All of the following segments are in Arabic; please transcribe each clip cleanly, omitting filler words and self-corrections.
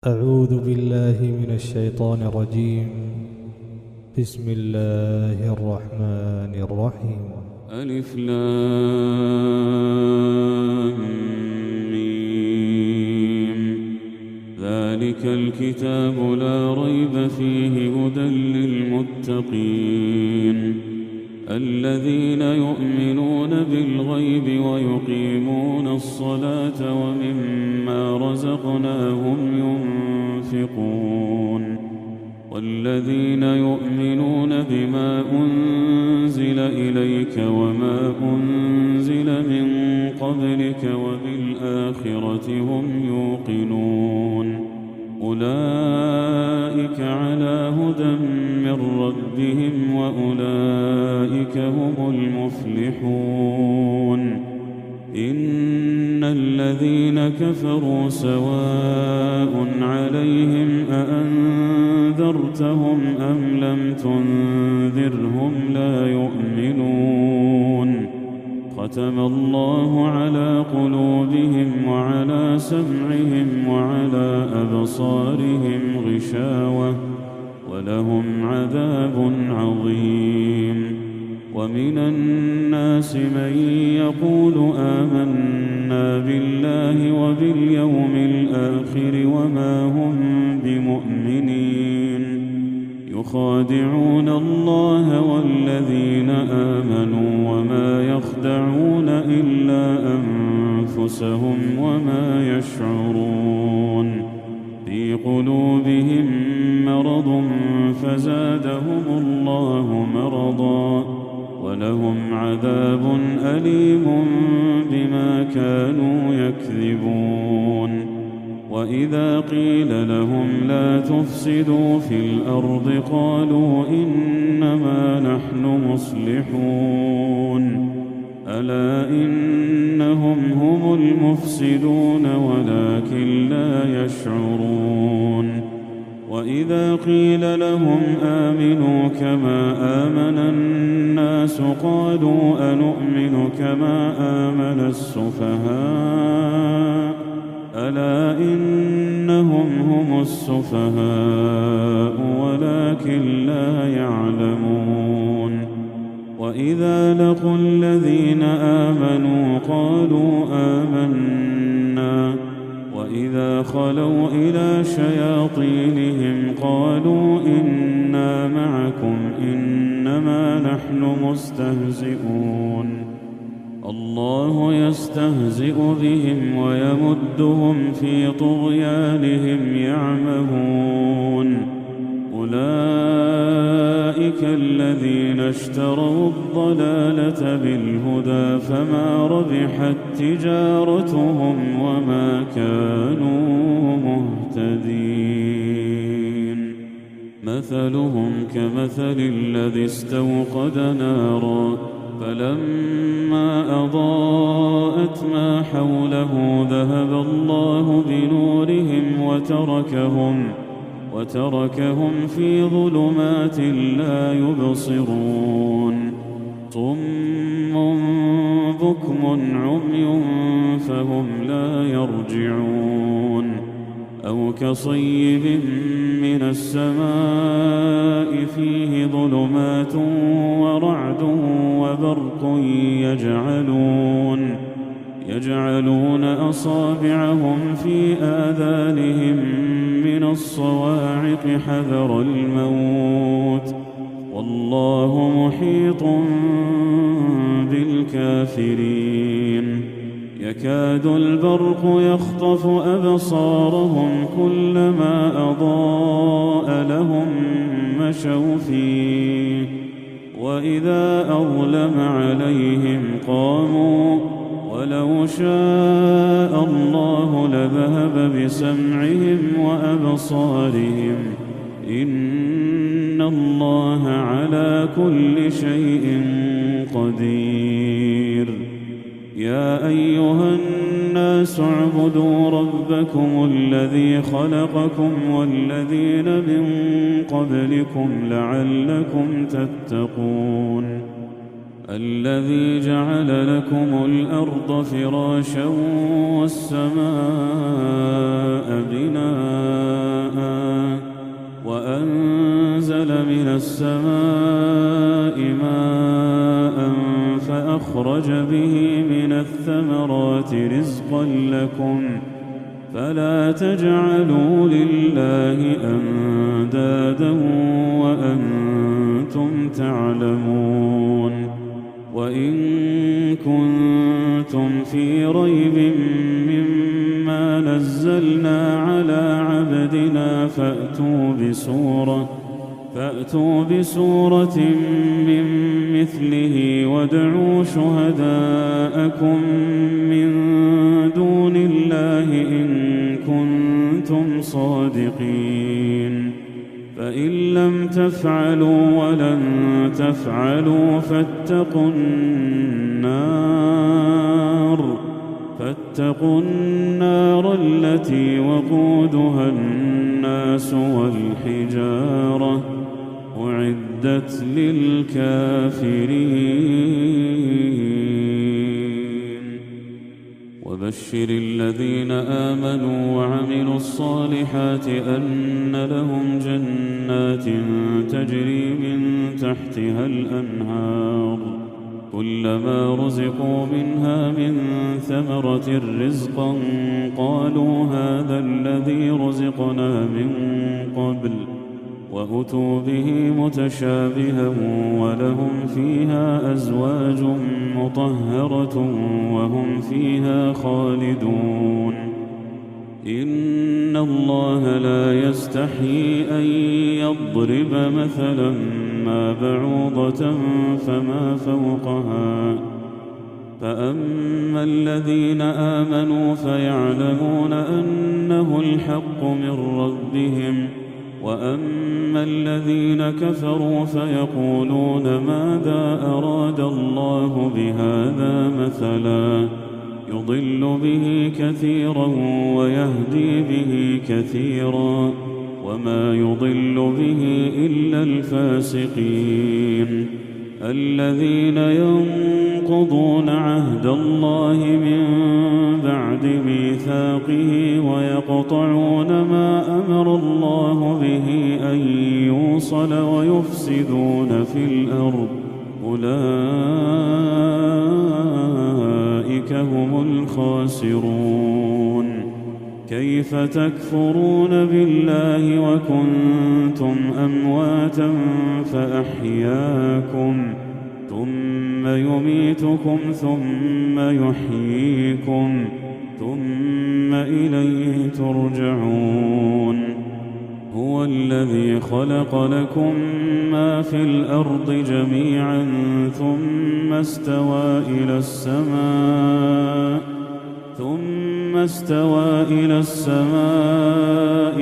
أعوذ بالله من الشيطان الرجيم. بسم الله الرحمن الرحيم. ألف لام ميم. ذلك الكتاب لا ريب فيه هدى للمتقين الذين يؤمنون بالغيب ويقيمون الصلاة ومما رزقناهم ينفقون والذين يؤمنون بما أنزل إليك وما أنزل من قبلك وبالآخرة هم يوقنون أولئك على هدى من ربهم وأولئك هم المفلحون إن الذين كفروا سواء عليهم أأنذرتهم أم لم تنذرهم لا يؤمنون ختم الله على قلوبهم وعلى سمعهم وعلى أبصارهم غشاوة ولهم عذاب عظيم ومن الناس من يقول آمنا بالله وباليوم الآخر وما هم بمؤمنين يخادعون الله والذين آمنوا وما يخدعون إلا أنفسهم وما يشعرون في قلوبهم مرض فزادهم الله مرضا ولهم عذاب أليم بما كانوا يكذبون وإذا قيل لهم لا تفسدوا في الأرض قالوا إنما نحن مصلحون ألا إنهم هم المفسدون ولكن لا يشعرون وإذا قيل لهم آمنوا كما آمن الناس قالوا أنؤمن كما آمن السفهاء ألا إنهم هم السفهاء ولكن لا يعلمون وإذا لقوا الذين آمنوا قالوا آمنا وإذا خلوا إلى شياطينهم قالوا إنا معكم إنما نحن مستهزئون الله يستهزئ بهم ويمدهم في طغيانهم يعمهون أولئك الذين اشتروا الضلالة بالهدى فما ربحت تجارتهم وما كانوا مهتدين مثلهم كمثل الذي استوقد نارا فلما أضاءت ما حوله ذهب الله بنورهم وتركهم في ظلمات لا يبصرون صم بكم عمي فهم لا يرجعون أو كصيب من السماء فيه ظلمات ورعد وبرق يجعلون أصابعهم في آذانهم من الصواعق حذر الموت والله محيط بالكافرين يكاد البرق يخطف أبصارهم كلما أضاء لهم مشوا فيه وإذا أظلم عليهم قاموا ولو شاء الله لذهب بسمعهم وأبصارهم إن الله على كل شيء قدير يا أيها الناس اعبدوا ربكم الذي خلقكم والذين من قبلكم لعلكم تتقون الذي جعل لكم الأرض فراشا والسماء بناء أخرج به من الثمرات رزقا لكم فلا تجعلوا لله أندادا وأنتم تعلمون وإن كنتم في ريب مما نزلنا على عبدنا فأتوا بسورة من مثله وادعوا شهداءكم من دون الله إن كنتم صادقين فإن لم تفعلوا ولن تفعلوا فاتقوا النار التي وقودها الناس والحجارة أعدت للكافرين وبشر الذين آمنوا وعملوا الصالحات أن لهم جنات تجري من تحتها الأنهار كلما رزقوا منها من ثمرة رزقا قالوا هذا الذي رزقنا من قبل وأتوا به متشابها ولهم فيها أزواج مطهرة وهم فيها خالدون إن الله لا يستحيي أن يضرب مثلا ما بعوضة فما فوقها فأما الذين آمنوا فيعلمون أنه الحق من ربهم وأما الذين كفروا فيقولون ماذا أراد الله بهذا مثلا يضل به كثيرا ويهدي به كثيرا وما يضل به إلا الفاسقين الذين ينقضون عهد الله من بعد ميثاقه ويقطعون ما أمر الله به أن يوصل ويفسدون في الأرض أولئك هم الخاسرون كيف تكفرون بالله وكنتم أمواتا فأحياكم ثم يميتكم ثم يحييكم ثم إليه ترجعون هو الذي خلق لكم ما في الأرض جميعا ثم استوى إلى السماء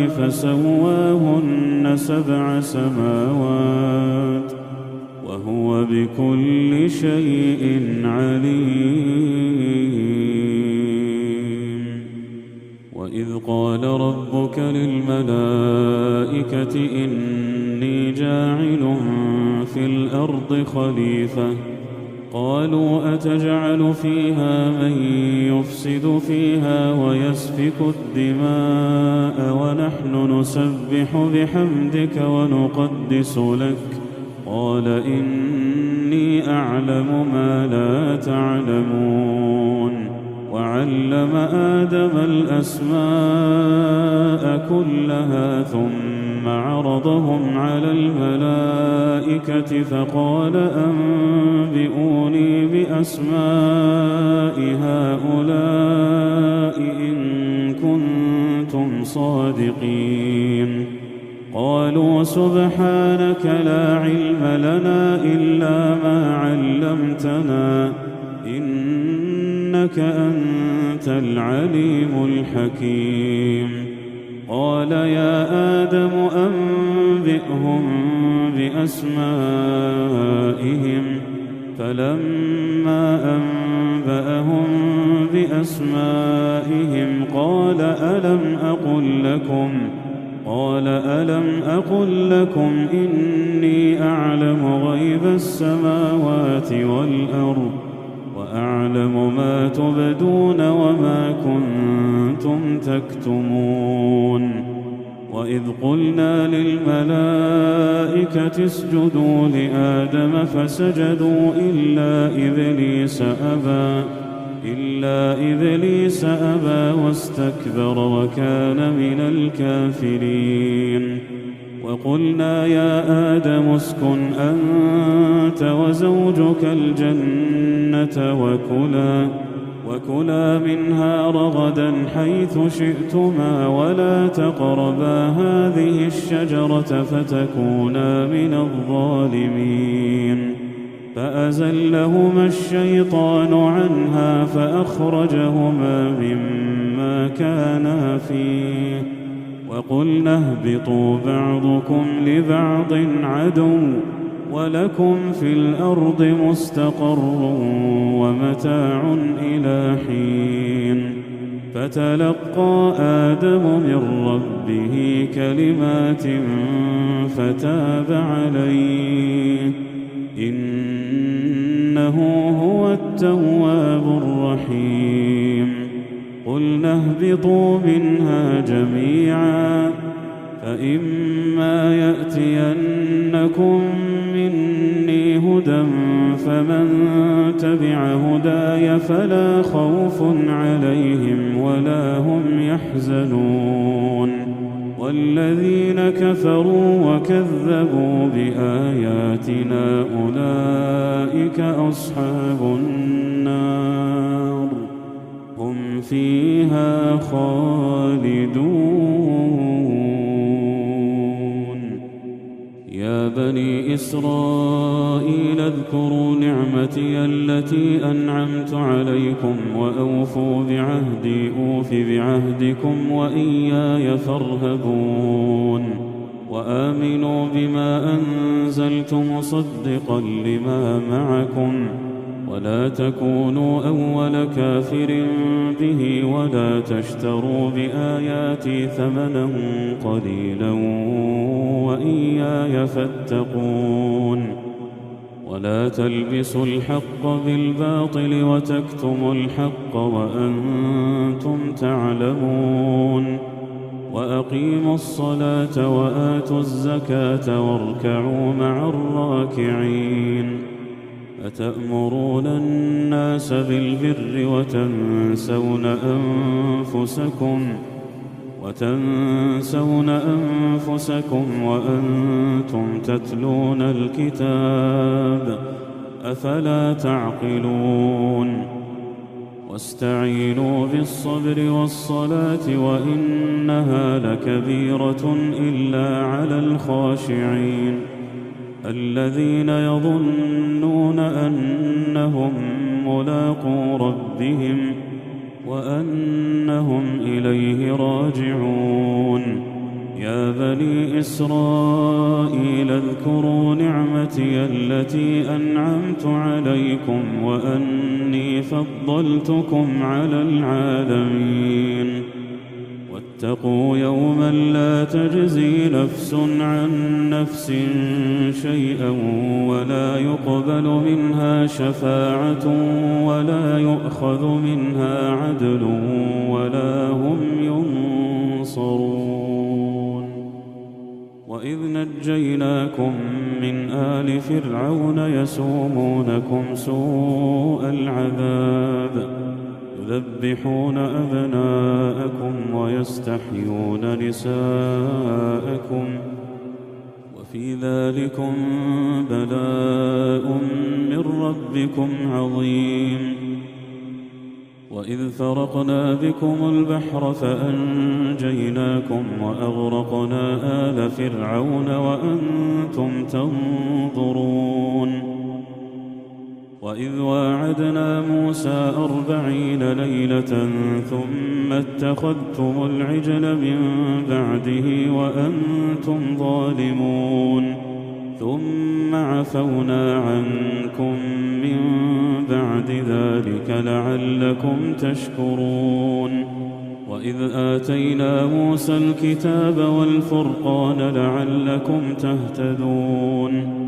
فسواهن 7 سماوات وهو بكل شيء عليم وإذ قال ربك للملائكة إني جاعل في الأرض خليفة قالوا أتجعل فيها من يفسد فيها ويسفك الدماء ونحن نسبح بحمدك ونقدس لك قال إني أعلم ما لا تعلمون وعلم آدم الأسماء كلها ثم عرضهم على الملائكة فقال أنبئوني بأسماء هؤلاء إن كنتم صادقين قالوا سبحانك لا علم لنا إلا ما علمتنا إنك أنت العليم الحكيم قال يا آدم أنبئهم بأسمائهم فلما أنبأهم بأسمائهم قال ألم أقل لكم إني أعلم غيب السماوات والأرض وأعلم ما تبدون وما كنتم تكتمون وإذ قلنا للملائكة اسجدوا لآدم فسجدوا إلا إبليس أبى واستكبر وكان من الكافرين. وقلنا يا آدم اسكن أنت وزوجك الجنة وكلا منها رغدا حيث شئتما ولا تقربا هذه الشجرة فتكونا من الظالمين. فأزلهما الشيطان عنها فأخرجهما مما كانا فيه وقلنا اهبطوا بعضكم لبعض عدو ولكم في الأرض مستقر ومتاع إلى حين. فتلقى آدم من ربه كلمات فتاب عليه إنه هو التواب الرحيم. قلنا اهبطوا منها جميعا فإما يأتينكم مني هدى فمن تبع هداي فلا خوف عليهم ولا هم يحزنون. والذين كفروا وكذبوا بآياتنا أولئك أصحاب النار هم فيها خالدون. يا بني إسرائيل اذكروا نعمتي التي أنعمت عليكم وأوفوا بعهدي أوف بعهدكم وإياي فارهبون. وآمنوا بما أنزلت مصدقا لما معكم ولا تكونوا أول كافر به ولا تشتروا بآياتي ثمنا قليلا وإياي فاتقون. ولا تلبسوا الحق بالباطل وتكتموا الحق وأنتم تعلمون. وأقيموا الصلاة وآتوا الزكاة واركعوا مع الراكعين. أتأمرون الناس بالبر وتنسون أنفسكم وأنتم تتلون الكتاب أفلا تعقلون. واستعينوا بالصبر والصلاة وإنها لكبيرة إلا على الخاشعين الذين يظنون أنهم ملاقو ربهم وأنهم إليه راجعون. يا بني إسرائيل اذكروا نعمتي التي أنعمت عليكم وأني فضلتكم على العالمين. واتقوا يوما لا تجزي نفس عن نفس شيئا ولا يقبل منها شفاعة ولا يؤخذ منها عدل ولا هم ينصرون. وإذ نجيناكم من آل فرعون يسومونكم سوء العذاب يذبحون أبناءكم ويستحيون نساءكم وفي ذلكم بلاء من ربكم عظيم. وإذ فرقنا بكم البحر فأنجيناكم وأغرقنا آل فرعون وأنتم تنظرون. وإذ واعدنا موسى 40 ليلة ثم اتخذتم العجل من بعده وأنتم ظالمون ثم عفونا عنكم من بعد ذلك لعلكم تشكرون. وإذ آتينا موسى الكتاب والفرقان لعلكم تهتدون.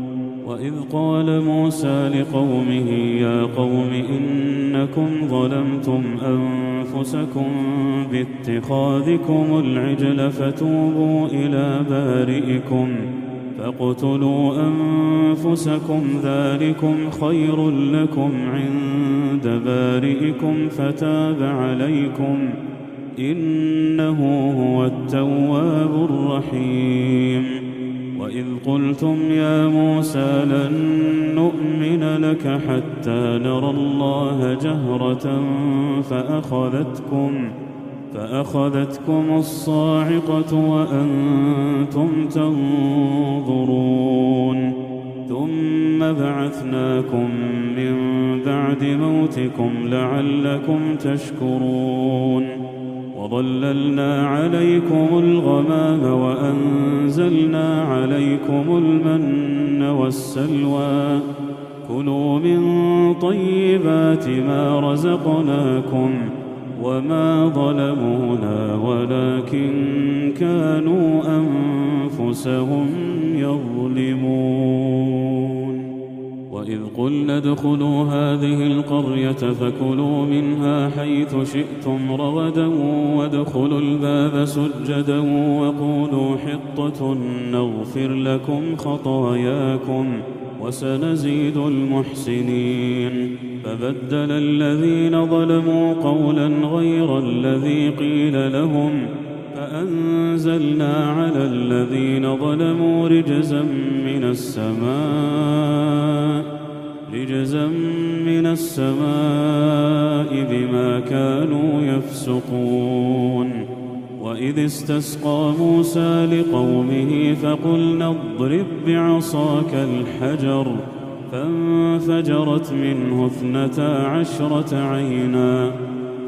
وإذ قال موسى لقومه يا قوم إنكم ظلمتم أنفسكم باتخاذكم العجل فتوبوا إلى بارئكم فاقتلوا أنفسكم ذلكم خير لكم عند بارئكم فتاب عليكم إنه هو التواب الرحيم. وإذ قلتم يا موسى لن نؤمن لك حتى نرى الله جهرة فأخذتكم الصاعقة وأنتم تنظرون ثم بعثناكم من بعد موتكم لعلكم تشكرون وظللنا عليكم الغمام وأنزلنا عليكم المن والسلوى كلوا من طيبات ما رزقناكم وما ظلمونا ولكن كانوا أنفسهم يظلمون. وإذ قلنا ادخلوا هذه القرية فكلوا منها حيث شئتم رغدا وادخلوا الباب سجدا وقولوا حطة نغفر لكم خطاياكم وسنزيد المحسنين. فبدل الذين ظلموا قولا غير الذي قيل لهم فأنزلنا على الذين ظلموا رجزا من السماء بما كانوا يفسقون. وإذ استسقى موسى لقومه فقلنا اضرب بعصاك الحجر فانفجرت منه 12 عينا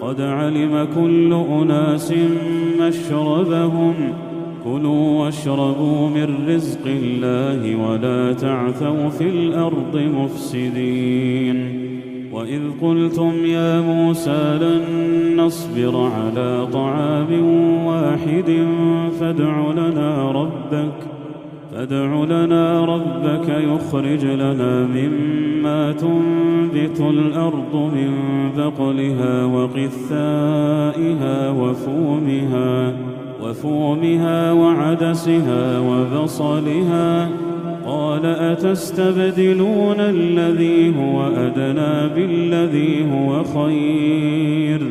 قد علم كل أناس مشربهم كلوا واشربوا من رزق الله ولا تعثوا في الأرض مفسدين. وإذ قلتم يا موسى لن نصبر على طعام واحد فادع لنا ربك يخرج لنا مما تنبت الأرض من بقلها وقثائها وفومها وعدسها وبصلها قال أتستبدلون الذي هو أدنى بالذي هو خير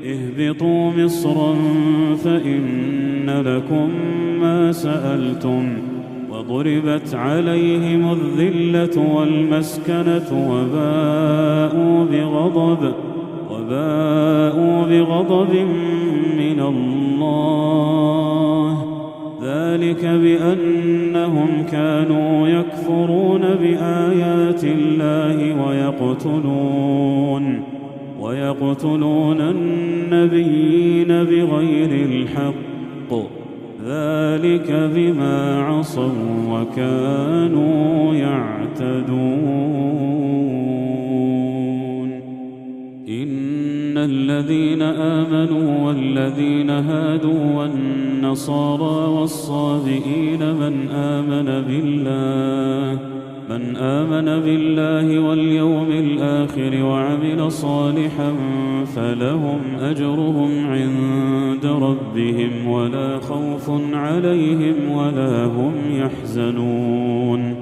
اهبطوا مصرا فإن لكم ما سألتم وضربت عليهم الذلة والمسكنة وباءوا بغضب من الله ذلك بأنهم كانوا يكفرون بآيات الله ويقتلون النبيين بغير الحق ذلك بما عصوا وكانوا يعتدون. إن الذين آمنوا والذين هادوا والنصارى والصابئين من آمن بالله واليوم الآخر وعمل صالحا فلهم أجرهم عند ربهم ولا خوف عليهم ولا هم يحزنون.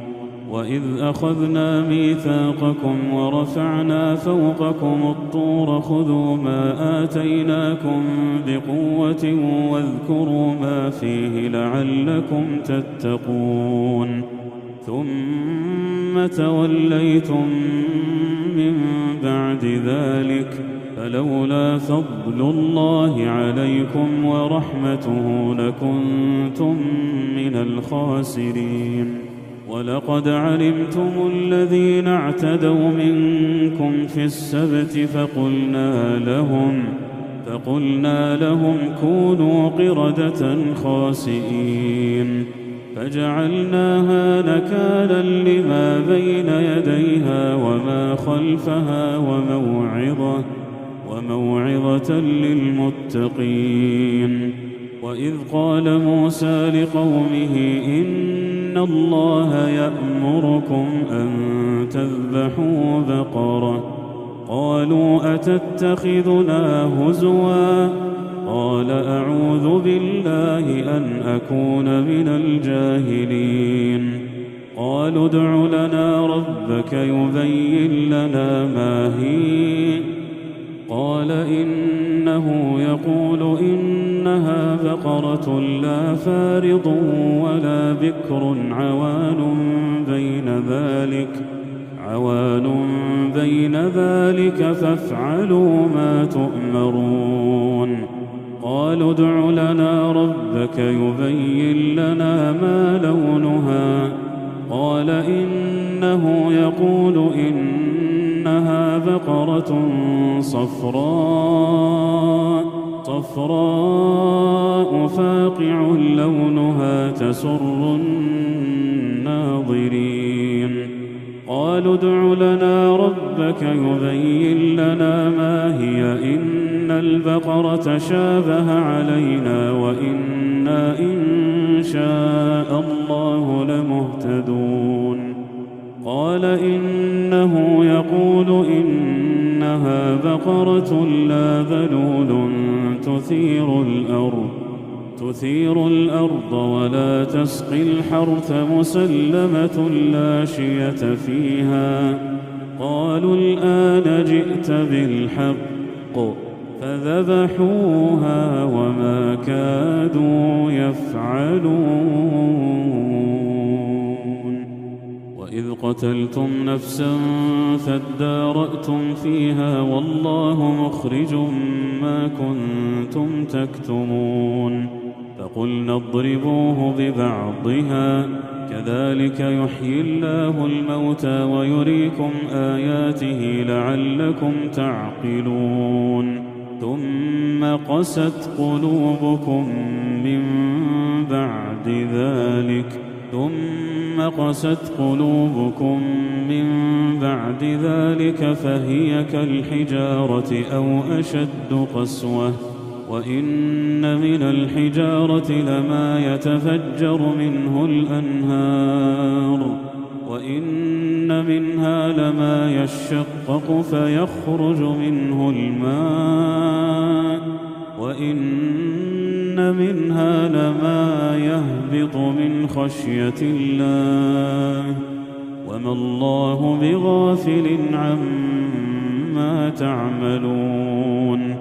وإذ أخذنا ميثاقكم ورفعنا فوقكم الطور خذوا ما آتيناكم بقوة واذكروا ما فيه لعلكم تتقون ثم توليتم من بعد ذلك فلولا فضل الله عليكم ورحمته لكنتم من الخاسرين. ولقد علمتم الذين اعتدوا منكم في السبت فقلنا لهم كونوا قردة خاسئين فجعلناها نكالا لما بين يديها وما خلفها وموعظة للمتقين. وإذ قال موسى لقومه إن الله يأمركم أن تذبحوا بقرة. قالوا أتتخذنا هزوا؟ قال أعوذ بالله أن أكون من الجاهلين. قالوا ادع لنا ربك يبين لنا ما هي. قال إنه يقول إنها بقرة لا فارض ولا بكر عوان بين ذلك فافعلوا ما تؤمرون. قالوا ادع لنا ربك يبين لنا ما لونها. قال إنه يقول إنها بقرة صفراء فاقع لونها تسر الناظرين. قالوا ادع لنا ربك يبين لنا ما هي إن البقرة شابه علينا وإنا إن شاء الله لمهتدون. قال إنه يقول إنها بقرة لا ذلول تثير الأرض ولا تسقي الحرث مسلمة لا شية فيها. قالوا الآن جئت بالحق فذبحوها وما كادوا يفعلون. وإذ قتلتم نفسا فادارأتم فيها والله مخرج ما كنتم تكتمون. فقلنا اضربوه ببعضها كذلك يحيي الله الموتى ويريكم آياته لعلكم تعقلون. ثم قست قلوبكم من بعد ذلك فهي كالحجارة أو أشد قسوة. وإن من الحجارة لما يتفجر منه الأنهار وإن منها لما يشقق فيخرج منه الماء وإن منها لما يهبط من خشية الله وما الله بغافل عما تعملون.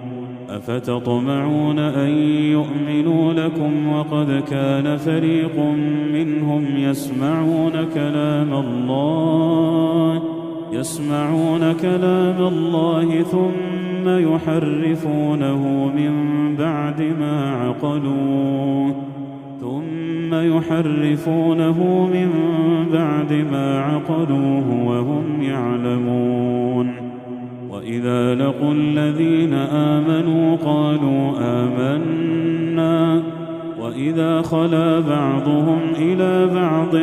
أفتطمعون أن يؤمنوا لكم وقد كان فريق منهم يسمعون كلام الله ثم يحرفونه من بعد ما عقلوه وهم يعلمون. وإذا لقوا الذين آمنوا قالوا آمنا وإذا خلا بعضهم إلى بعض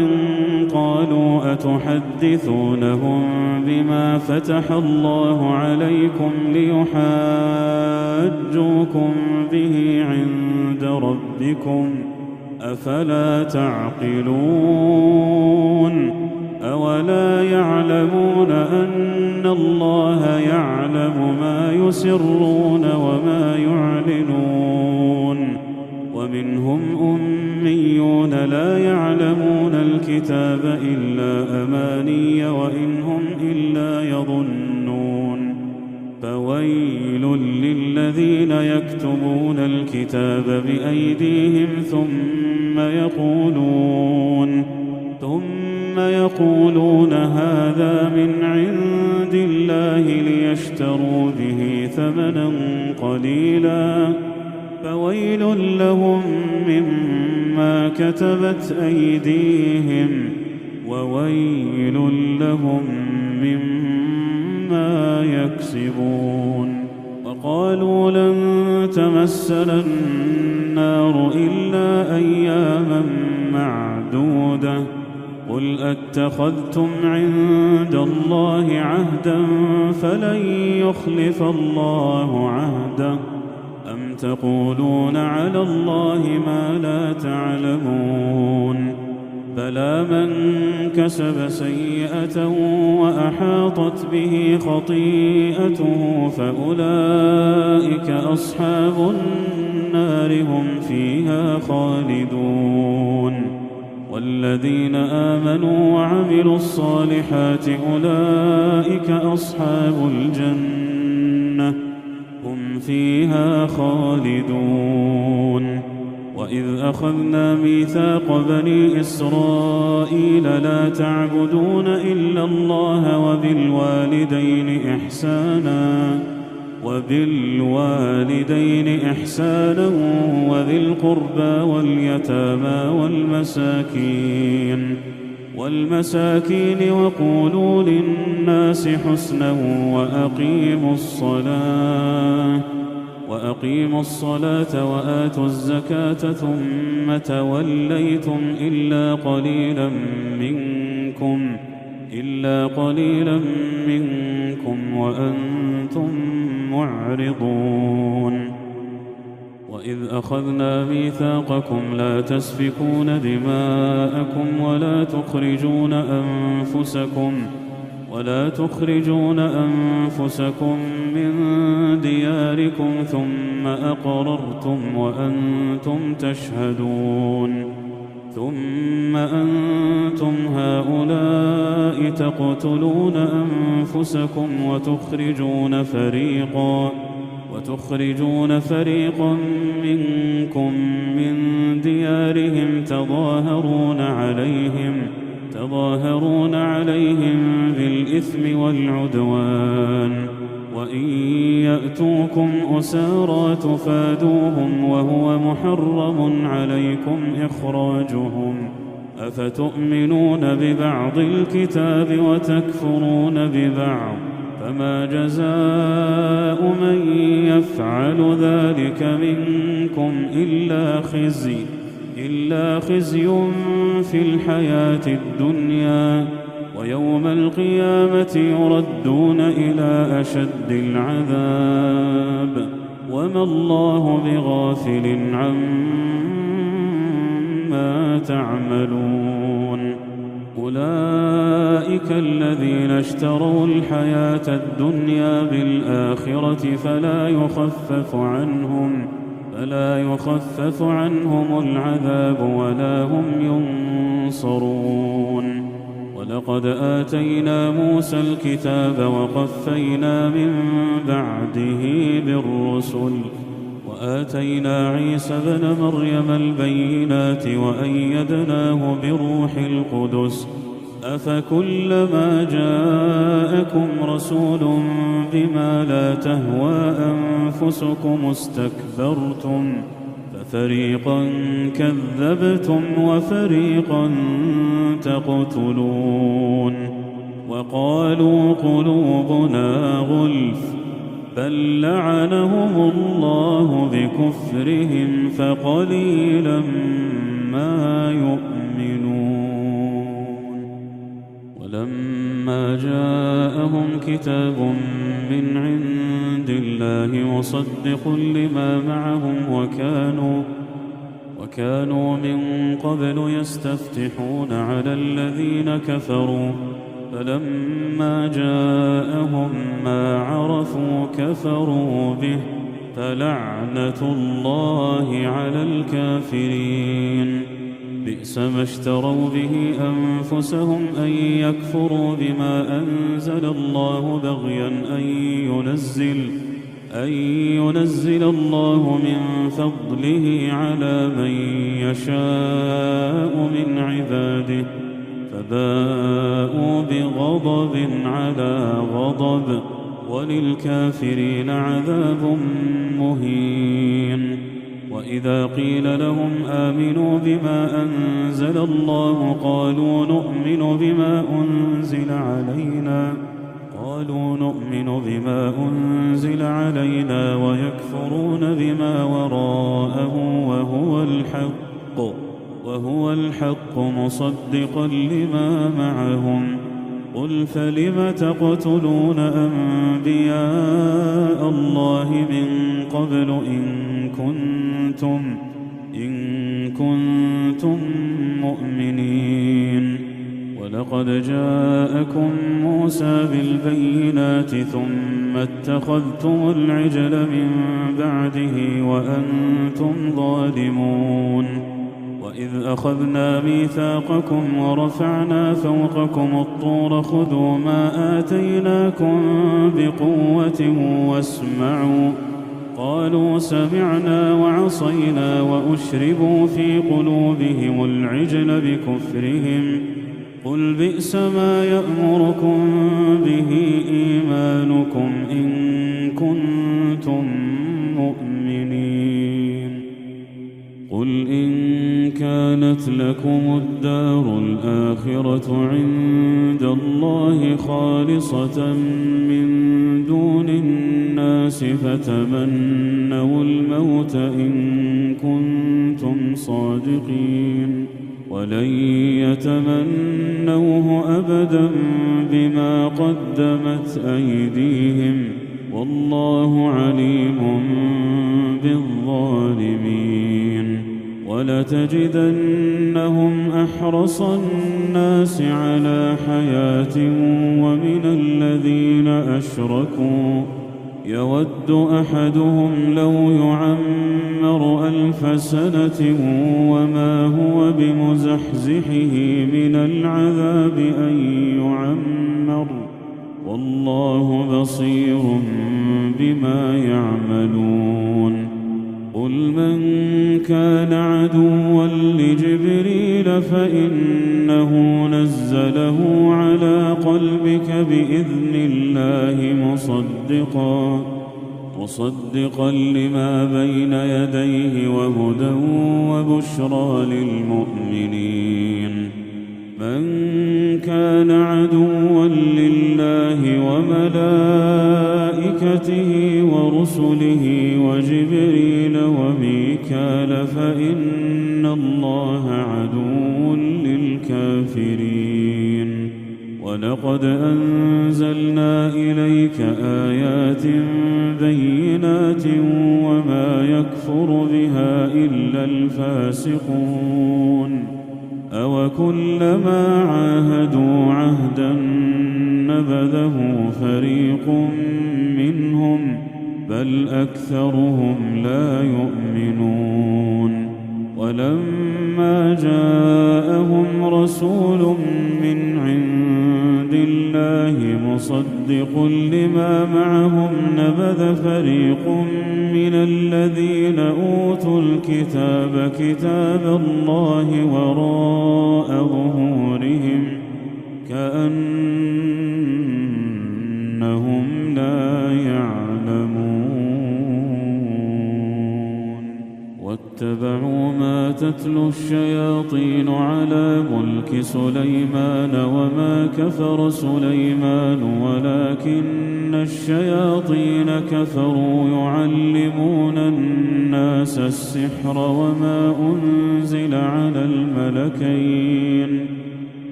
قالوا أتحدثونهم بما فتح الله عليكم ليحاجوكم به عند ربكم أفلا تعقلون. أولا يعلمون أن الله يعلم ما يسرون وما يعلنون. ومنهم أميون لا يعلمون الكتاب إلا أماني وإن هم إلا يظنون. فويل للذين يكتبون الكتاب بأيديهم ثم يقولون هذا من عند الله ليشتروا به ثمنا قليلا فويل لهم مما كتبت أيديهم وويل لهم مما يكسبون. وقالوا لن تمسنا النار إلا أياما معدودة قل أتخذتم عند الله عهدا فلن يخلف الله عهده أم تقولون على الله ما لا تعلمون. بلى من كسب سيئة وأحاطت به خطيئته فأولئك أصحاب النار هم فيها خالدون والذين آمنوا وعملوا الصالحات أولئك أصحاب الجنة هم فيها خالدون وإذ أخذنا ميثاق بني إسرائيل لا تعبدون إلا الله وبالوالدين إحسانا وذي القربى واليتامى والمساكين وقولوا للناس حسنا وأقيموا الصلاة وآتوا الزكاة ثم توليتم إلا قليلا منكم وأنتم معرضون وإذ أخذنا ميثاقكم لا تسفكون دماءكم ولا تخرجون أنفسكم من دياركم ثم أقررتم وأنتم تشهدون ثم أنتم هؤلاء تقتلون أنفسكم وتخرجون فريقا منكم من ديارهم تظاهرون عليهم بالإثم والعدوان وإن يأتوكم أسارى تفادوهم وهو محرم عليكم إخراجهم أفتؤمنون ببعض الكتاب وتكفرون ببعض فما جزاء من يفعل ذلك منكم إلا خزي في الحياة الدنيا ويوم القيامة يردون إلى أشد العذاب وما الله بغافل عما تعملون أولئك الذين اشتروا الحياة الدنيا بالآخرة فلا يخفف عنهم العذاب ولا هم ينصرون ولقد آتينا موسى الكتاب وقفينا من بعده بالرسل وآتينا عيسى ابن مريم البينات وأيدناه بروح القدس أفكلما جاءكم رسول بما لا تهوى أنفسكم استكبرتم ففريقا كذبتم وفريقا تقتلون وقالوا قلوبنا غلف بل لعنهم الله بكفرهم فقليلا ما يؤمنون ولما جاءهم كتاب من عند الله مصدق لما معهم وكانوا من قبل يستفتحون على الذين كفروا فلما جاءهم ما عرفوا كفروا به فلعنة الله على الكافرين بئس ما اشتروا به أنفسهم أن يكفروا بما أنزل الله بغيا أن ينزل الله من فضله على من يشاء من عباده فباءوا بغضب على غضب وللكافرين عذاب مهين وإذا قيل لهم آمنوا بما أنزل الله قالوا نؤمن بما أنزل علينا ويكفرون بما وراءه وهو الحق مصدقا لما معهم قل فلم تقتلون أنبياء الله من قبل إن كنتم مؤمنين ولقد جاءكم موسى بالبينات ثم اتخذتم العجل من بعده وأنتم ظالمون وإذ أخذنا ميثاقكم ورفعنا فوقكم الطور خذوا ما آتيناكم بقوة واسمعوا قالوا سمعنا وعصينا وأشربوا في قلوبهم العجل بكفرهم قل بئس ما يأمركم به إيمانكم إن كنتم مؤمنين قل إن كانت لكم الدار الآخرة عند الله خالصة من دون الناس فتمنوا الموت إن كنتم صادقين ولن يتمنوه أبدا بما قدمت أيديهم والله عليم بالظالمين ولتجدنهم أحرص الناس على حياة ومن الذين أشركوا يود أحدهم لو يعمر 1000 سنة وما هو بمزحزحه من العذاب أن يعمر والله بصير بما يعملون قل من كان عدوا لجبريل فإنه نزله على قلبك بإذن الله مصدقا لما بين يديه وهدى وبشرى للمؤمنين من كان عدوا لله وملائكته ورسله وجبريل وميكال فإن الله عدو للكافرين ولقد أنزلنا إليك آيات بينات وما يكفر بها إلا الفاسقون أوكلما عاهدوا عهدا نبذه فريق منهم بل أكثرهم لا يؤمنون ولما جاءهم رسول من عند الله مصدق لما معهم نبذ فريق من الذين أوتوا الكتاب كتاب الله وراء ظهورهم كأنهم لا يعلمون واتبعوا ما تتلو الشياطين على ملك سليمان وما كفر سليمان ولكن الشياطين كفروا يعلمون الناس السحر وما أنزل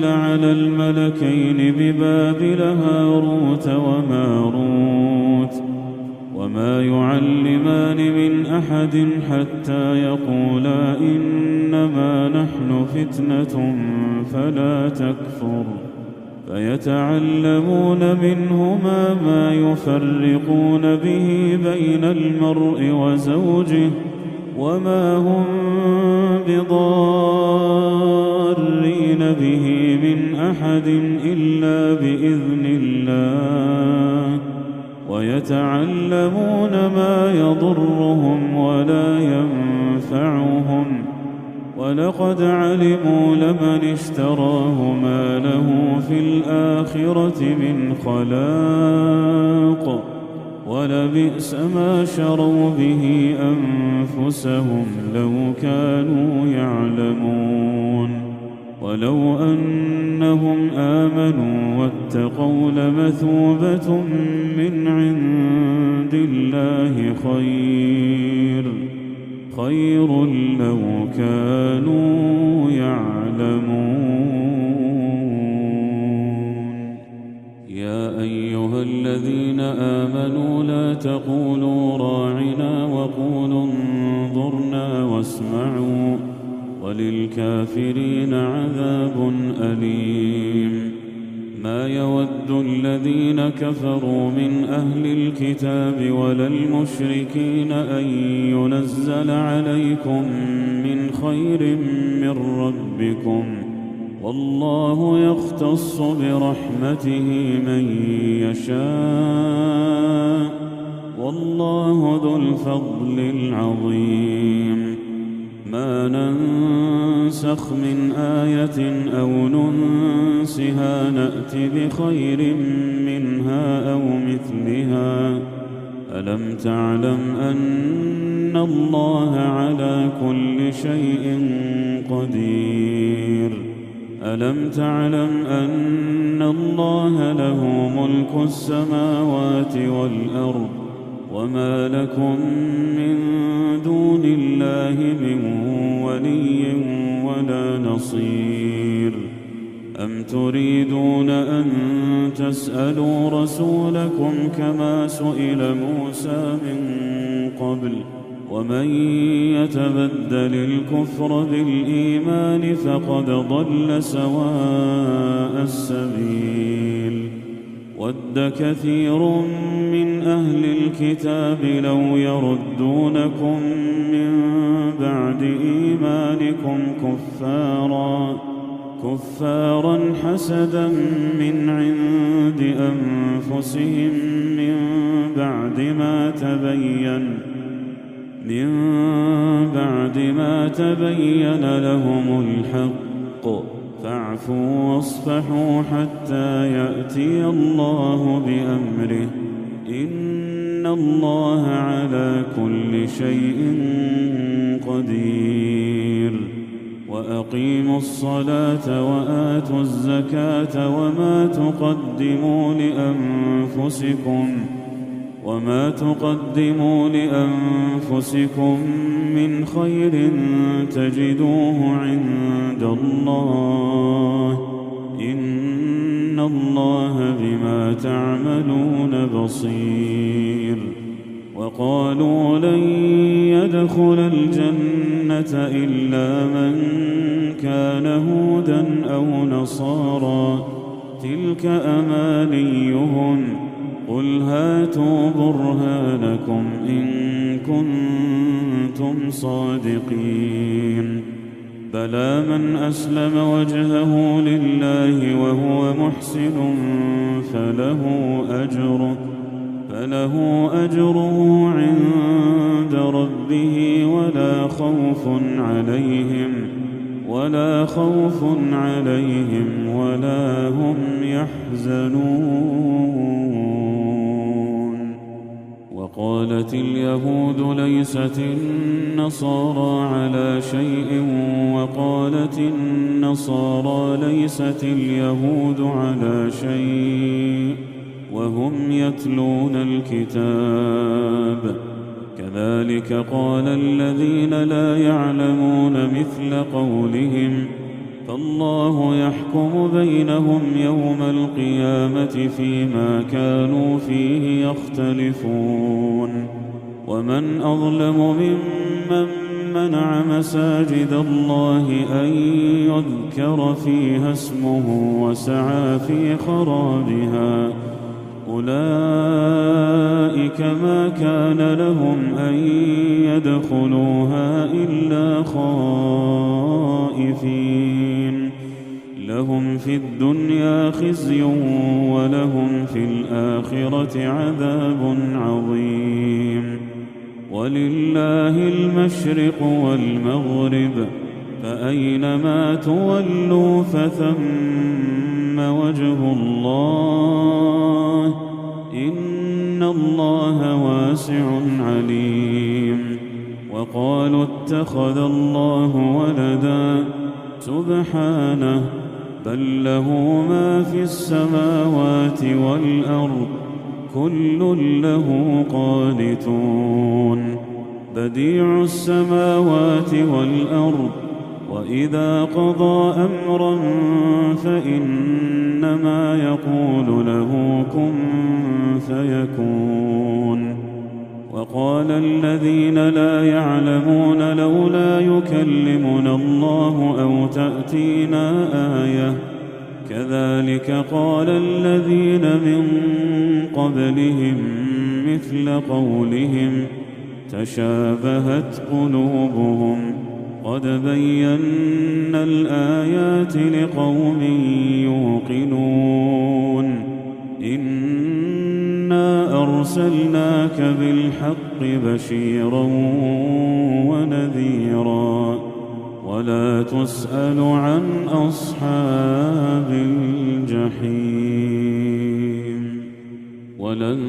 على الملكين ببابل هاروت وماروت وما يعلمان من أحد حتى يقولا إنما نحن فتنة فلا تكفر فيتعلمون منهما ما يفرقون به بين المرء وزوجه وما هم بضارين به من أحد إلا بإذن الله ويتعلمون ما يضرهم ولا ينفعهم ولقد علموا لمن اشتراه ما له في الآخرة من خلاق ولبئس ما شروا به أنفسهم لو كانوا يعلمون ولو أنهم آمنوا واتقوا لمثوبة من عند الله خير لو كانوا يعلمون يا أيها الذين آمنوا لا تقولوا راعنا وقولوا انظرنا وللكافرين عذاب أليم. ما يود الذين كفروا من أهل الكتاب ولا المشركين أن ينزل عليكم من خير من ربكم، والله يختص برحمته من يشاء، والله ذو الفضل العظيم. ما ننسخ من آية أو ننسها نأت بخير منها أو مثلها. ألم تعلم أن الله على كل شيء قدير؟ ألم تعلم أن الله له ملك السماوات والأرض، وما لكم من دون الله من ولي ولا نصير. أم تريدون أن تسألوا رسولكم كما سئل موسى من قبل؟ ومن يتبدل الكفر بالإيمان فقد ضل سواء السبيل. ود كثير من أهل الكتاب لو يردونكم من بعد إيمانكم كفارا حسدا من عند أنفسهم من بعد ما تبين لهم الحق، فاعفوا واصفحوا حتى يأتي الله بأمره، إن الله على كل شيء قدير. وأقيموا الصلاة وآتوا الزكاة وما تقدموا لأنفسكم من خير تجدوه عند الله، إن الله بما تعملون بصير. وقالوا لن يدخل الجنة إلا من كان هودا أو نصارى، تلك أمانيهم، قل هاتوا برهانكم إن كنتم صادقين. بلى من أسلم وجهه لله وهو محسن فله أجره عند ربه ولا خوف عليهم ولا هم يحزنون. وقالت اليهود ليست النصارى على شيء، وقالت النصارى ليست اليهود على شيء، وهم يتلون الكتاب. كذلك قال الذين لا يعلمون مثل قولهم، فالله يحكم بينهم يوم القيامة فيما كانوا فيه يختلفون. ومن أظلم ممن منع مساجد الله أن يذكر فيها اسمه وسعى في خرابها، أولئك ما كان لهم أن يدخلوها إلا خائفين، لهم في الدنيا خزي ولهم في الآخرة عذاب عظيم. ولله المشرق والمغرب، فأينما تولوا فثم وجه الله، إن الله واسع عليم. وقالوا اتخذ الله ولدا، سبحانه، بل له ما في السماوات والأرض، كل له قانتون. بديع السماوات والأرض، وإذا قضى أمرا فإنما يقول له كن فيكون. وقال الذين لا يعلمون لولا يكلمنا الله أو تأتينا آية كذلك قال الذين من قبلهم مثل قولهم تشابهت قلوبهم قد بينا الآيات لقوم يوقنون إنا أرسلناك بالحق بشيرا ونذيرا ولا تسأل عن أصحاب الجحيم ولن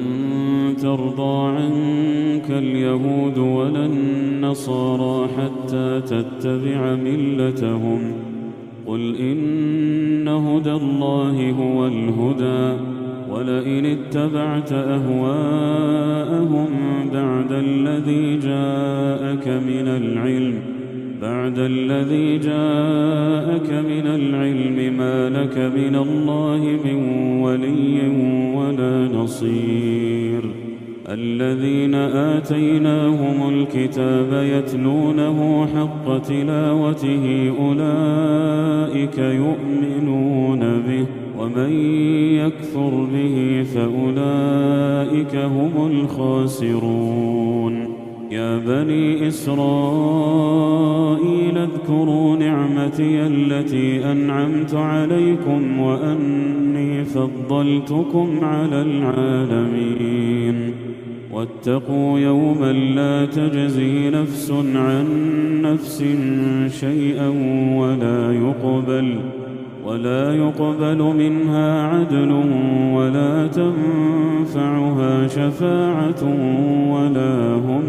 ترضى عنك اليهود ولا النصارى حتى تتبع ملتهم قل إن هدى الله هو الهدى ولئن اتبعت أهواءهم بعد الذي جاءك من العلم ما لك من الله من ولي ولا نصير الذين آتيناهم الكتاب يتلونه حق تلاوته أولئك يؤمنون به ومن يكفر به فأولئك هم الخاسرون يا بني إسرائيل اذكروا نعمتي التي أنعمت عليكم وأني فضلتكم على العالمين واتقوا يوما لا تجزي نفس عن نفس شيئا ولا يقبل منها عدل ولا تنفعها شفاعة ولا هم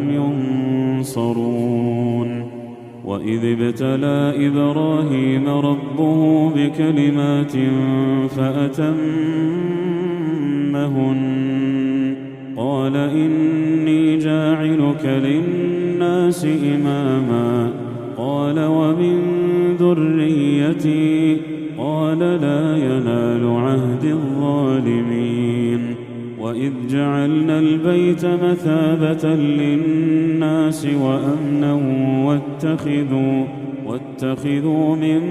ينصرون وإذ ابتلى إبراهيم ربه بكلمات فأتمهن قال إني جاعلك للناس إماما قال ومن ذريتي قال لا ينال عهد الظالمين وإذ جعلنا البيت مثابة للناس وأمنا واتخذوا من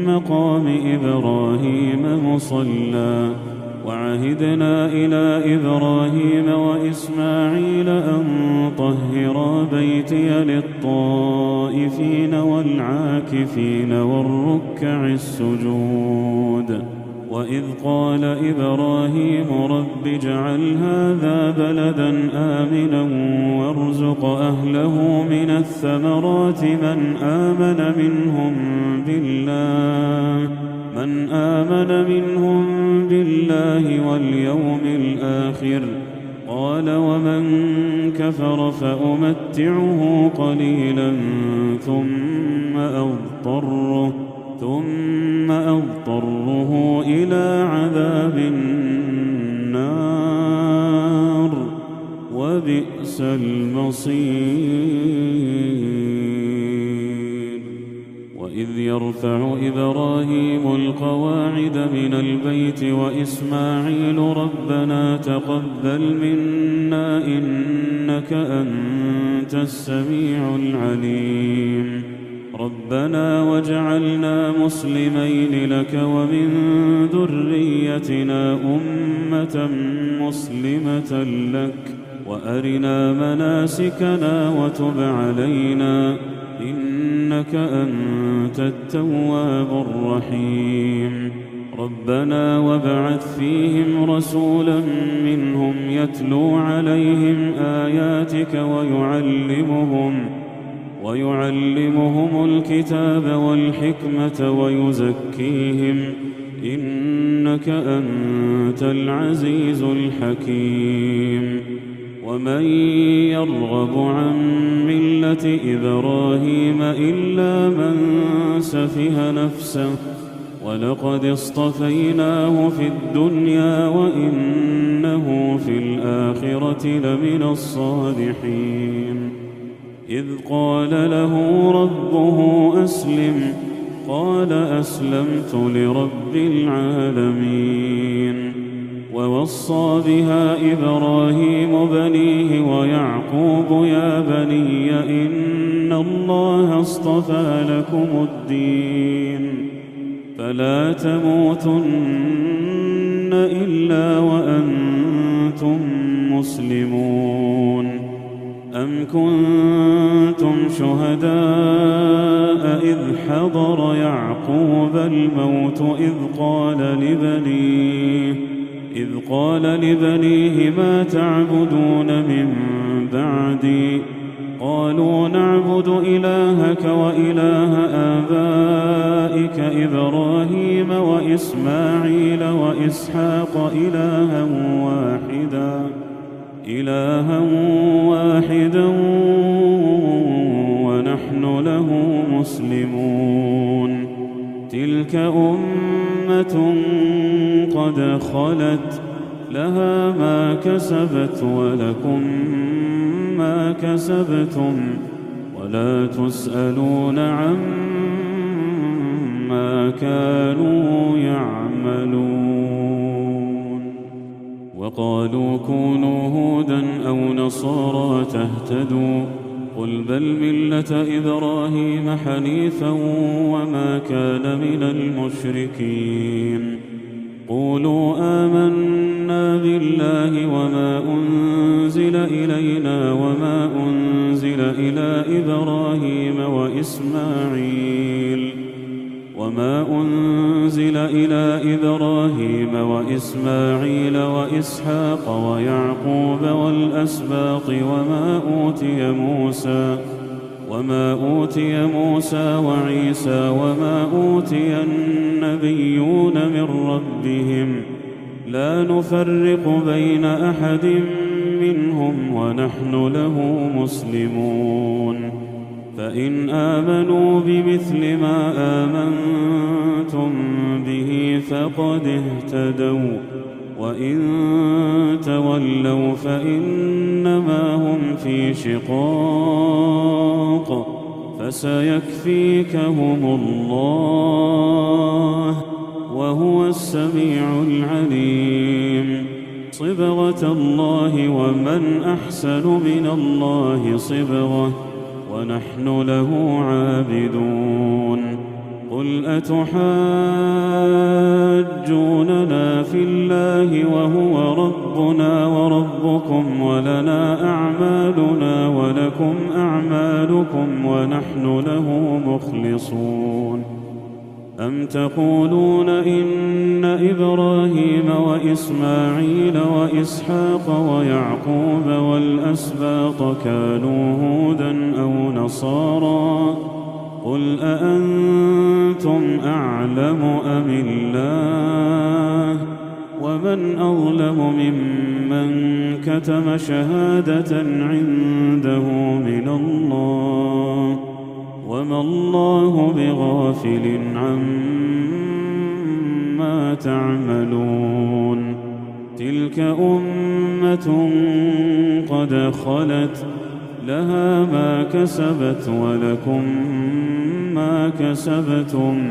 مقام إبراهيم مصلى وعهدنا إلى إبراهيم وإسماعيل أن طهرا بيتي للطائفين والعاكفين والركع السجود وإذ قال إبراهيم رب اجعل هذا بلدا آمنا وارزق أهله من الثمرات من آمن منهم بالله واليوم الآخر قال ومن كفر فأمتعه قليلا ثم أضطره إلى عذاب النار وبئس المصير وإذ يرفع إبراهيم القواعد من البيت وإسماعيل ربنا تقبل منا إنك أنت السميع العليم ربنا واجعلنا مسلمين لك ومن ذريتنا أمة مسلمة لك وأرنا مناسكنا وتب علينا إنك أنت التواب الرحيم ربنا وابعث فيهم رسولا منهم يتلو عليهم آياتك ويعلمهم الكتاب والحكمة ويزكيهم إنك أنت العزيز الحكيم ومن يرغب عن ملة إبراهيم إلا من سفه نفسه ولقد اصطفيناه في الدنيا وإنه في الآخرة لمن الصالحين إذ قال له ربه أسلم قال أسلمت لرب العالمين ووصى بها إبراهيم بنيه ويعقوب يا بني إن الله اصطفى لكم الدين فلا تموتن إلا وأنتم مسلمون أم كنتم شهداء إذ حضر يعقوب الموت إذ قال لبنيه ما تعبدون من بعدي قالوا نعبد إلهك وإله آبائك إبراهيم وإسماعيل وإسحاق إلها واحدا ونحن له مسلمون تلك أمة قد خلت لها ما كسبت ولكم ما كسبتم ولا تسألون عما كانوا يعملون وقالوا كونوا هودا أو نصارى تهتدوا قل بل ملة إبراهيم حنيفا وما كان من المشركين قولوا آمنا بالله وما أنزل إلينا وما أنزل إلى إبراهيم وإسماعيل وإسحاق ويعقوب والأسباط وما أوتي موسى وعيسى وما أوتي النبيون من ربهم لا نفرق بين أحد منهم ونحن له مسلمون فإن آمنوا بمثل ما آمنتم به فقد اهتدوا وإن تولوا فإنما هم في شقاق فسيكفيكهم الله وهو السميع العليم صبغة الله ومن أحسن من الله صبغة ونحن له عابدون قل أتحاجوننا في الله وهو ربنا وربكم ولنا أعمالنا ولكم أعمالكم ونحن له مخلصون أم تقولون إن إبراهيم وإسماعيل وإسحاق ويعقوب والأسباط كانوا هودا أو نصارى قل أأنتم أعلم أم الله ومن أظلم ممن كتم شهادة عنده من الله وما الله بغافل عما تعملون تلك أمة قد خلت لها ما كسبت ولكم ما كسبتم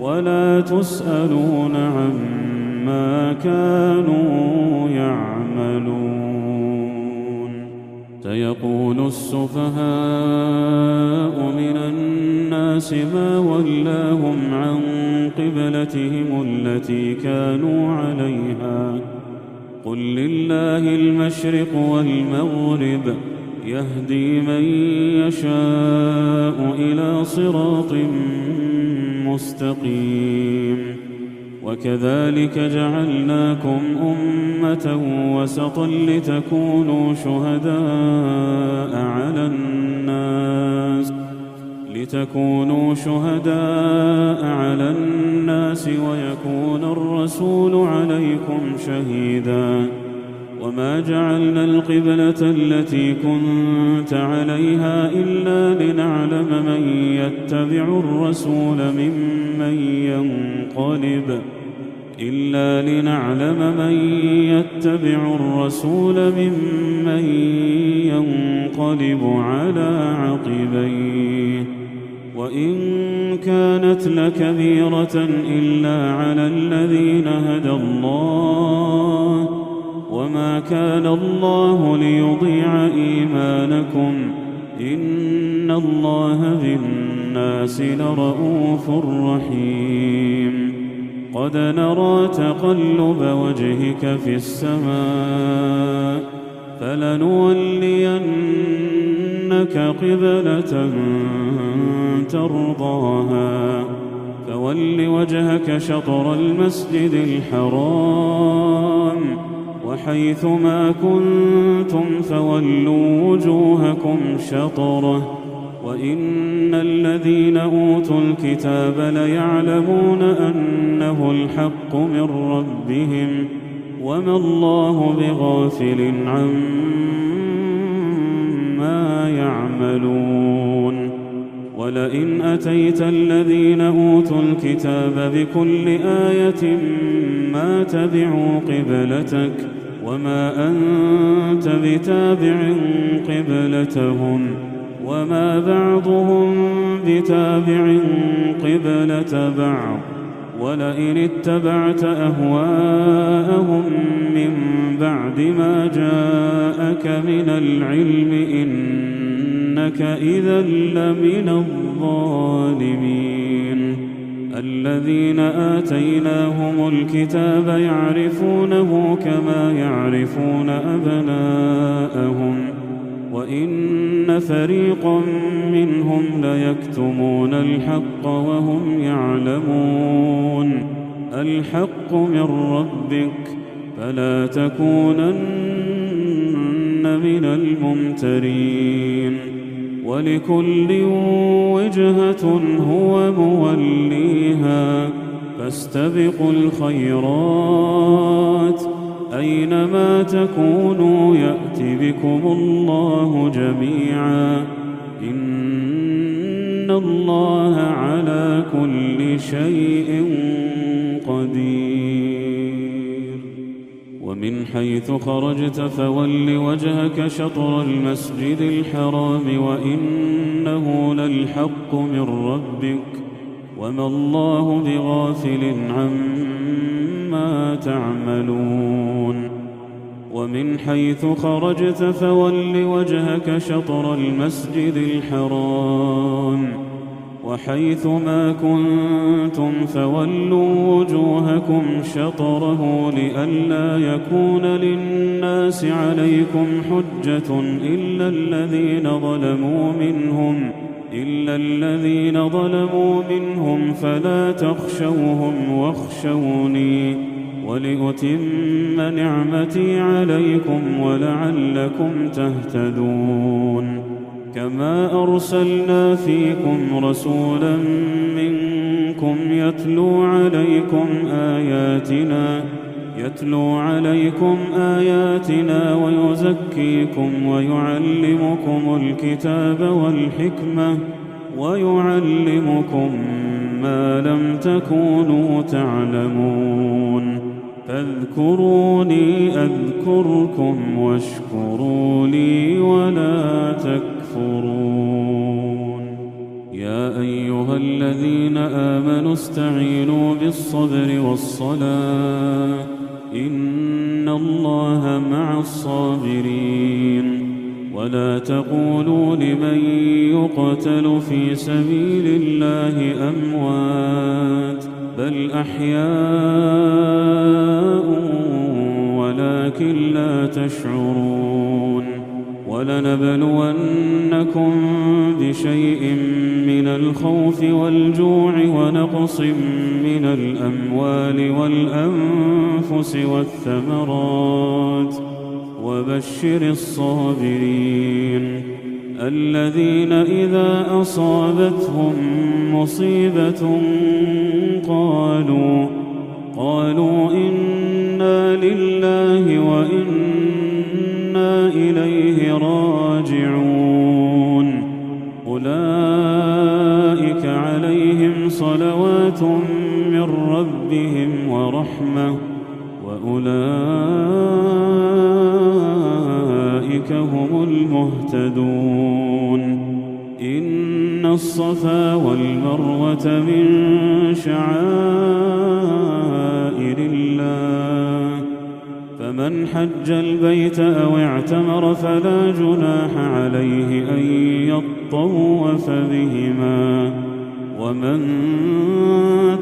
ولا تسألون عما كانوا يعملون سيقول السفهاء من الناس ما ولاهم عن قبلتهم التي كانوا عليها قل لله المشرق والمغرب يهدي من يشاء إلى صراط مستقيم وكذلك جعلناكم أمة وسطا لتكونوا شهداء على الناس ويكون الرسول عليكم شهيدا وما جعلنا القبلة التي كنت عليها إلا لنعلم من يتبع الرسول ممن ينقلب على عقبيه وإن كانت لكبيرة إلا على الذين هدى الله وما كان الله ليضيع إيمانكم إن الله بالناس لرءوف رحيم قد نرى تقلب وجهك في السماء فلنولينك قبلة ترضاها فول وجهك شطر المسجد الحرام وحيث ما كنتم فولوا وجوهكم شطره وإن الذين أوتوا الكتاب ليعلمون أنه الحق من ربهم وما الله بغافل عما يعملون ولئن أتيت الذين أوتوا الكتاب بكل آية ما تبعوا قبلتك وما أنت بتابع قبلتهم وما بعضهم بتابع قبلة بعض ولئن اتبعت أهواءهم من بعد ما جاءك من العلم إنك إذا لمن الظالمين الذين آتيناهم الكتاب يعرفونه كما يعرفون أبناءهم وإن فريقا منهم ليكتمون الحق وهم يعلمون الحق من ربك فلا تكونن من الممترين ولكل وجهة هو موليها فاستبقوا الخيرات أينما تكونوا يأت بكم الله جميعا إن الله على كل شيء قدير ومن حيث خرجت فول وجهك شطر المسجد الحرام وإنه للحق من ربك وما الله بغافل عما تعملون ومن حيث خرجت فول وجهك شطر المسجد الحرام وحيث ما كنتم فولوا وجوهكم شطره لئلا يكون للناس عليكم حجة إلا الذين ظلموا منهم فلا تخشوهم واخشوني ولأتم نعمتي عليكم ولعلكم تهتدون كما أرسلنا فيكم رسولا منكم يتلو عليكم آياتنا ويزكيكم ويعلمكم الكتاب والحكمة ويعلمكم ما لم تكونوا تعلمون فاذكروني أذكركم واشكروا لي ولا تكفرون يا أيها الذين آمنوا استعينوا بالصبر والصلاة إن الله مع الصابرين ولا تقولوا لمن يقتل في سبيل الله أموات بل أحياء ولكن لا تشعرون ولنبلونكم بشيء من الخوف والجوع ونقص من الأموال والأنفس والثمرات وبشر الصابرين الذين إذا أصابتهم مصيبة قالوا إنا لله وإنا إليه راجعون أولئك عليهم صلوات من ربهم ورحمة وأولئك هم المهتدون إن الصفا والمروة من شعائر الله، فمن حج البيت أو اعتمر فلا جناح عليه أن يطوف بهما، ومن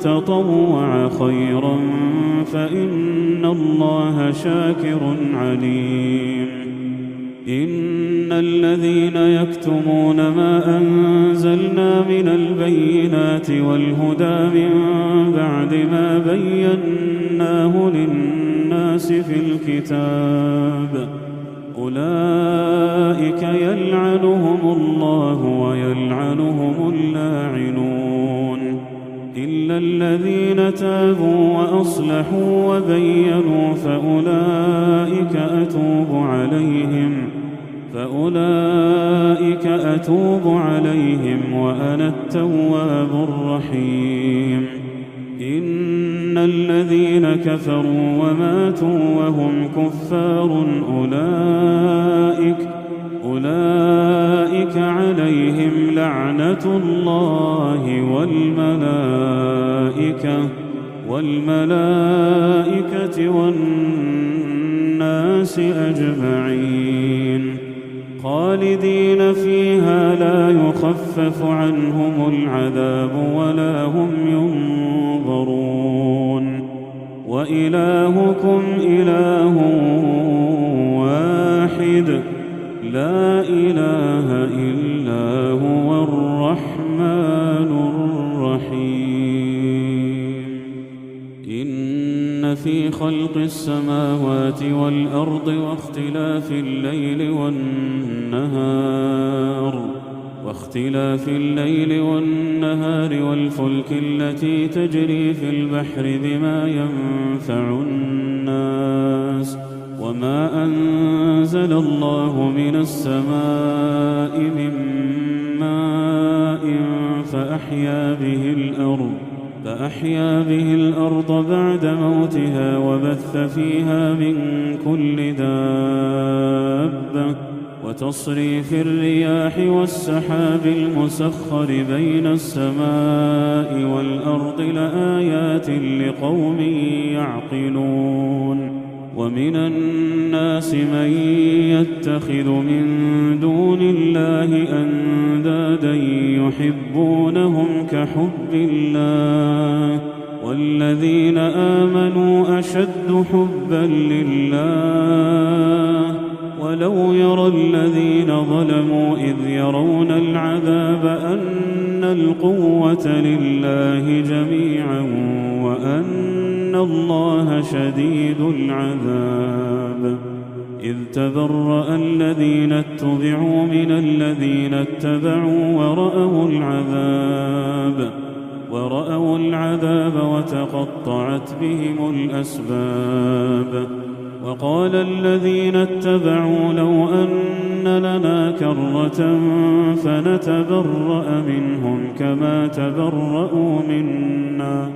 تطوع خيرا فإن الله شاكر عليم. إن الذين يكتمون ما أنزلنا من البينات والهدى من بعد ما بيناه للناس في الكتاب أولئك يلعنهم الله ويلعنهم اللاعنون، إلا الذين تابوا وأصلحوا وبينوا فأولئك أتوب عليهم وأنا التواب الرحيم. إن الذين كفروا وماتوا وهم كفار أولئك عليهم لعنة الله والملائكة والناس أجمعين، خالدين فيها لا يخفف عنهم العذاب ولا هم ينظرون. وإلهكم إله واحد لا إله إلا هو الرحمن الرحيم. إن في خلق السماوات والأرض واختلاف الليل والنهار والفلك التي تجري في البحر بما ينفع الناس وما أنزل الله من السماء من ماء فأحيا به الأرض بعد موتها وبث فيها من كل دابة وتصريف الرياح والسحاب المسخر بين السماء والأرض لآيات لقوم يعقلون. ومن الناس من يتخذ من دون الله أندادا يحبونهم كحب الله والذين آمنوا أشد حبا لله ولو يرى الذين ظلموا إذ يرون العذاب أن القوة لله جميعا وأن الله شديد العذاب. إذ تبرأ الذين اتبعوا من الذين اتبعوا ورأوا العذاب وتقطعت بهم الأسباب. وقال الذين اتبعوا لو أن لنا كرة فنتبرأ منهم كما تبرأوا منا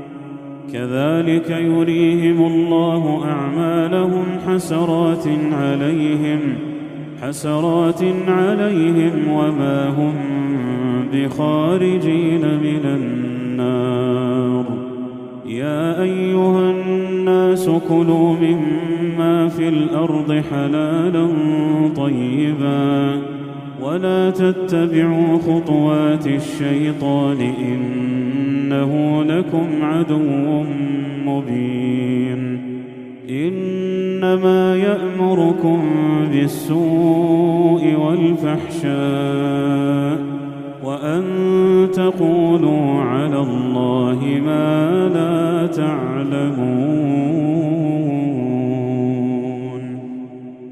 كذلك يريهم الله أعمالهم حسرات عليهم وما هم بخارجين من النار. يا أيها الناس كلوا مما في الأرض حلالا طيبا ولا تتبعوا خطوات الشيطان إنه لكم عدو مبين. إنما يأمركم بالسوء والفحشاء وأن تقولوا على الله ما لا تعلمون.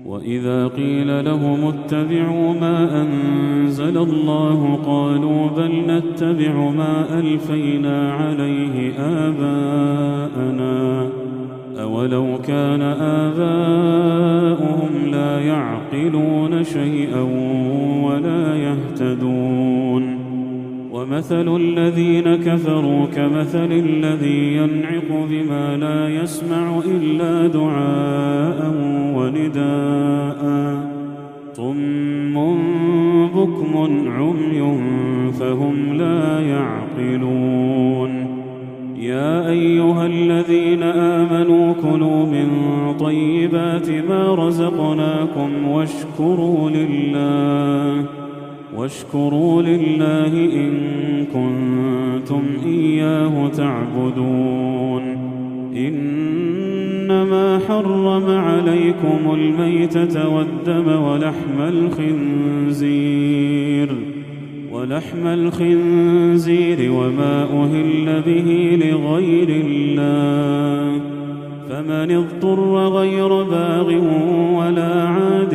وإذا قيل لهم اتبعوا ما أنزل الله قالوا بل نتبع ما ألفينا عليه آباءنا أولو كان آباؤهم لا يعقلون شيئا ولا يهتدون. ومثل الذين كفروا كمثل الذي ينعق بما لا يسمع إلا دعاء ونداء صم بكم عمي فهم لا يعقلون. يا أيها الذين آمنوا كلوا من طيبات ما رزقناكم واشكروا لله إن كنتم إياه تعبدون. إنما حرم عليكم الميتة والدم ولحم الخنزير وما أهل به لغير الله، فمن اضطر غير باغ ولا عاد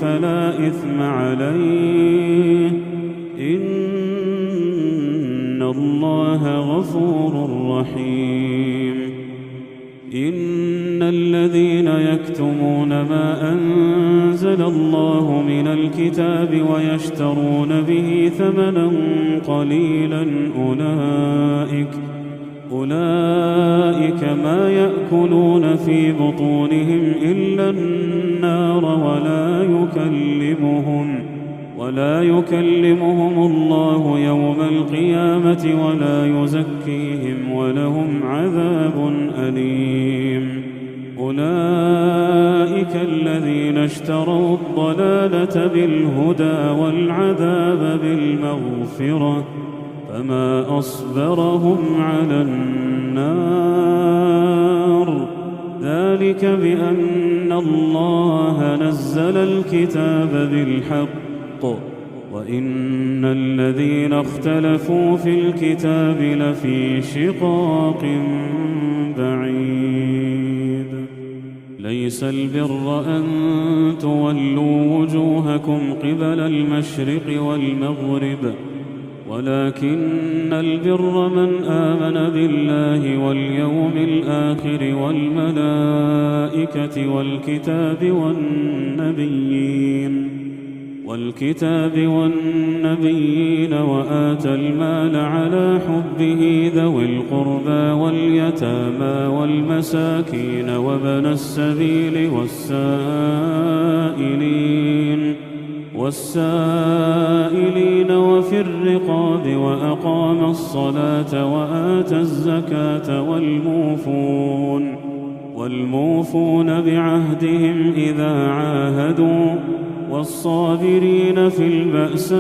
فلا إثم عليه، إن الله غفور رحيم. إن الذين يكتمون ما أنزل الله من الكتاب ويشترون به ثمنا قليلا أولئك ما يأكلون في بطونهم إلا النار ولا يكلمهم الله يوم القيامة ولا يزكيهم ولهم عذاب أليم. أولئك الذين اشتروا الضلالة بالهدى والعذاب بالمغفرة، فما أصبرهم على النار. ذلك بأن الله نزل الكتاب بالحق، وإن الذين اختلفوا في الكتاب لفي شقاق بعيد. ليس البر أن تولوا وجوهكم قبل المشرق والمغرب، ولكن البر من آمن بالله واليوم الآخر والكتاب والنبيين وآتى المال على حبه ذوي القربى واليتامى والمساكين وابن السبيل والسائلين وفي الرقاب، وأقام الصلاة وآتى الزكاة والموفون بعهدهم إذا عاهدوا، والصابرين في البأساء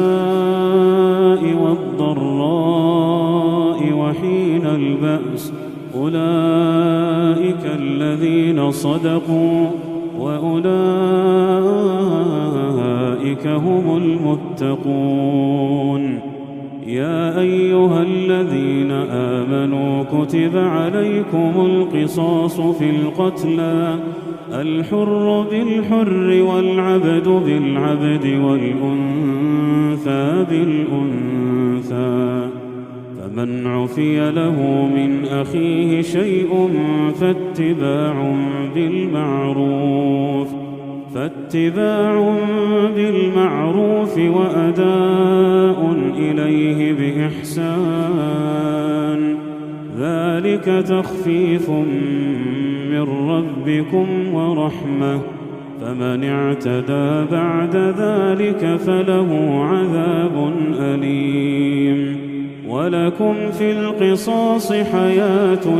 والضراء وحين البأس، أولئك الذين صدقوا وأولئك هم المتقون. يا أيها الذين آمنوا كتب عليكم القصاص في القتلى، الحر بالحر والعبد بالعبد والأنثى بالأنثى، فمن عفي له من أخيه شيء فاتباع بالمعروف وأداء إليه بإحسان، ذلك تخفيف من ربكم ورحمة، فمن اعتدى بعد ذلك فله عذاب أليم. ولكم في القصاص حياة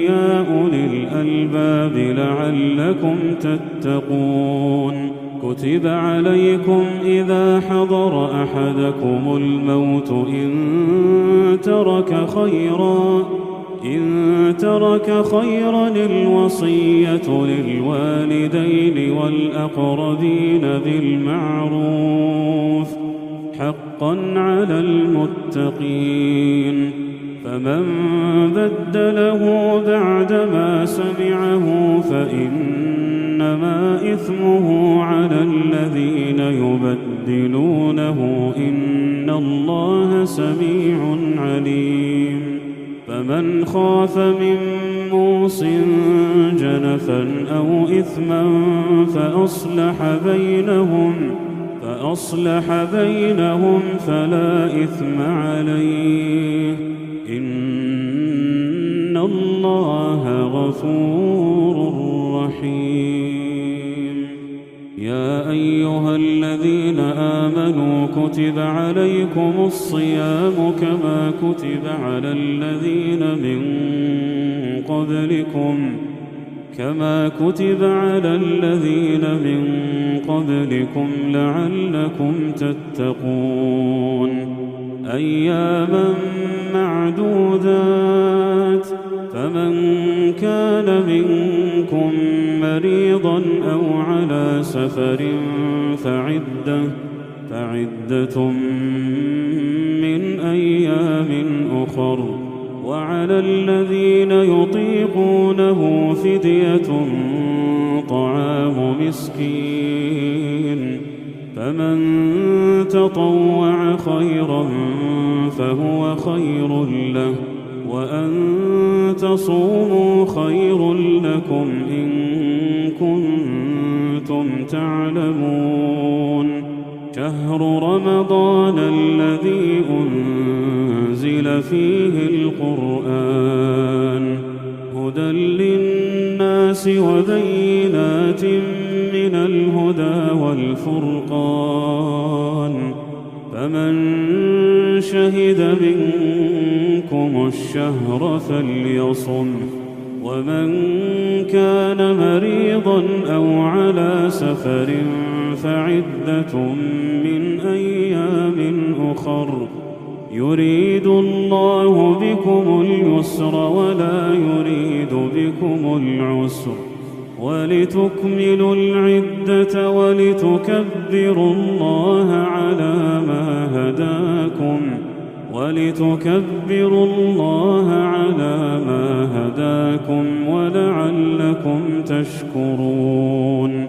يا أولي الألباب لعلكم تتقون. كتب عليكم إذا حضر أحدكم الموت إن ترك خيرا الوصية للوالدين والأقربين بالمعروف حقا على المتقين، فمن بدله بعدما سمعه فإنما إثمه على الذين يبدلونه، إن الله سميع عليم. فمن خاف من موص جنفا أو إثما فأصلح بينهم فلا إثم عليه، إن الله غفور رحيم. يا أيها الذين آمنوا كتب عليكم الصيام كما كتب على الذين من قبلكم لعلكم تتقون أياما معدودات فمن كان منكم مريضا أو على سفر فعدة من أيام أخر وعلى الذين يطيقونه فدية طعام مسكين فمن تطوع خيرا فهو خير له وأن تصوموا خير لكم إن كنتم تعلمون شهر رمضان الذي أنزل فيه القرآن هدى للناس وبينات من الهدى والفرقان فمن شهد منكم الشهر فليصم ومن كان مريضا أو على سفر فعدة من أيام أخر يريد الله بكم اليسر ولا يريد بكم العسر ولتكملوا العدة ولتكبروا الله على ما هداكم ولعلكم تشكرون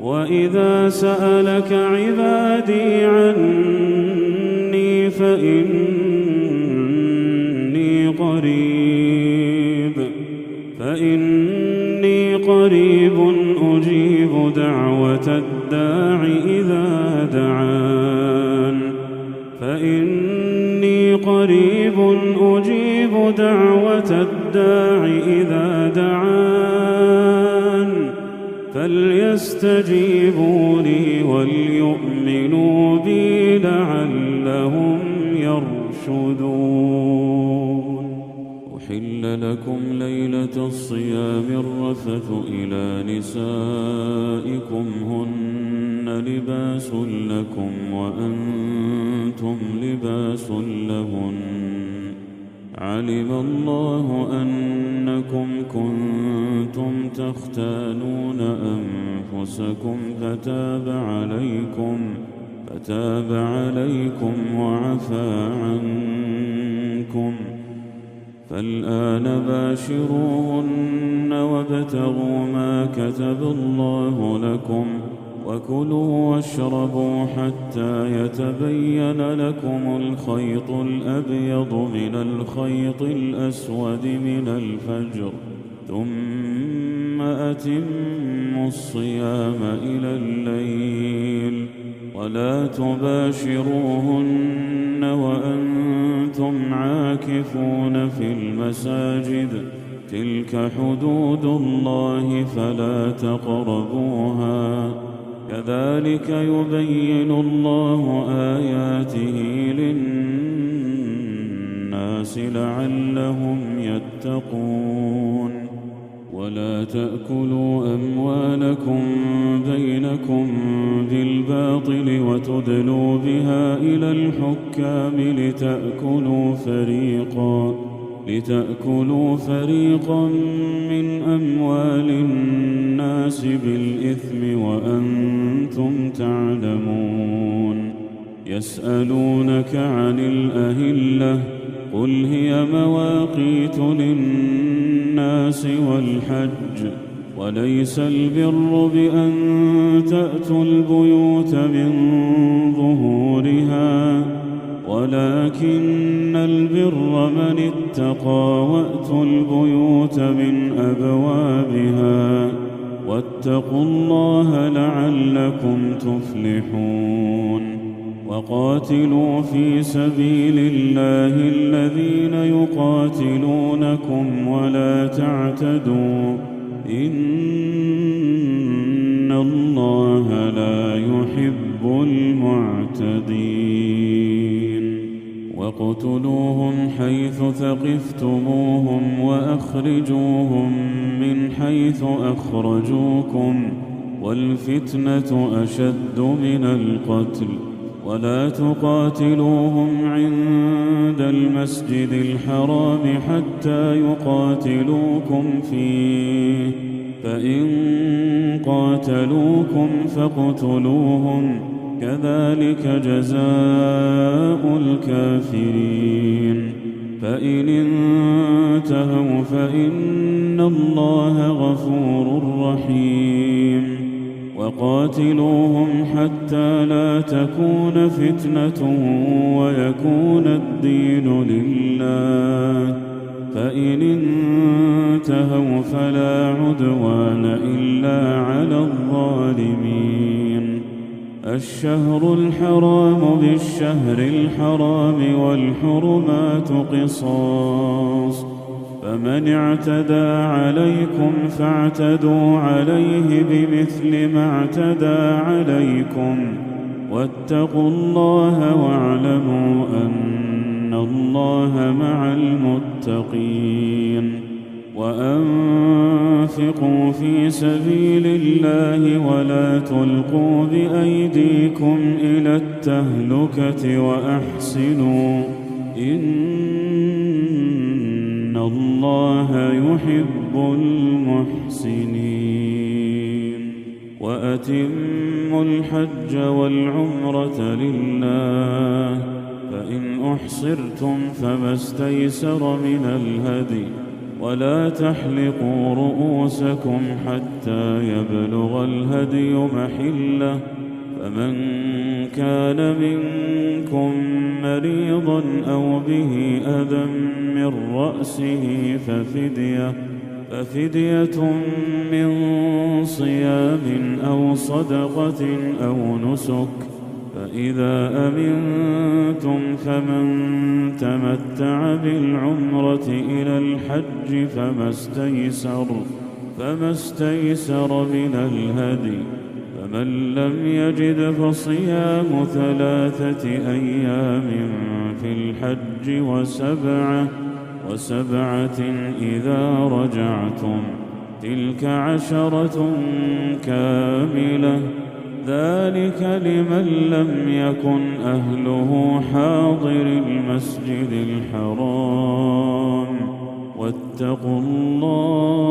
وإذا سألك عبادي عني فإني قريب أجيب دعوة الداع إذا دعان فليستجيبوا لي وليؤمنوا بي لعلهم يرشدون أحل لكم ليلة الصيام الرفث إلى نسائكم هن لباس لكم وأنتم لباس لهن علم الله أنكم كنتم تختانون أنفسكم فتاب عليكم وعفى عنكم فالآن باشروهن وابتغوا ما كتب الله لكم وكلوا واشربوا حتى يتبين لكم الخيط الأبيض من الخيط الأسود من الفجر ثم أتموا الصيام إلى الليل ولا تباشروهن وأنتم عاكفون في المساجد تلك حدود الله فلا تقربوها كذلك يبين الله آياته للناس لعلهم يتقون ولا تأكلوا أموالكم بينكم بالباطل وتدلوا بها إلى الحكام لتأكلوا فريقا من أموال الناس بالإثم وأنتم تعلمون يسألونك عن الأهلة قل هي مواقيت للناس والحج وليس البر بأن تأتوا البيوت من ظهورها ولكن البر من اتقى وأتوا البيوت من أبوابها واتقوا الله لعلكم تفلحون وقاتلوا في سبيل الله الذين يقاتلونكم ولا تعتدوا إن الله يحب المعتدين واقتلوهم حيث ثقفتموهم وأخرجوهم من حيث أخرجوكم والفتنة أشد من القتل ولا تقاتلوهم عند المسجد الحرام حتى يقاتلوكم فيه فإن قاتلوكم فاقتلوهم كذلك جزاء الكافرين فإن انتهوا فإن الله غفور رحيم وقاتلوهم حتى لا تكون فتنة ويكون الدين لله فإن انتهوا فلا عدوان إلا على الظالمين الشهر الحرام بالشهر الحرام والحرمات قصاص فمن اعتدى عليكم فاعتدوا عليه بمثل ما اعتدى عليكم واتقوا الله واعلموا أن الله مع المتقين وأنفقوا في سبيل الله ولا تلقوا بأيديكم إلى التهلكة وأحسنوا إن الله يحب المحسنين وأتموا الحج والعمرة لله فإن أحصرتم فما استيسر من الهدي ولا تحلقوا رؤوسكم حتى يبلغ الهدي محله فمن كان منكم مريضا أو به أذى من رأسه ففدية من صيام أو صدقة أو نسك فإذا أمنتم فمن تمتع بالعمرة إلى الحج فما استيسر من الهدي فمن لم يجد فصيام 3 أيام في الحج وسبعة إذا رجعتم تلك 10 كاملة ذلك لمن لم يكن أهله حاضر المسجد الحرام واتقوا الله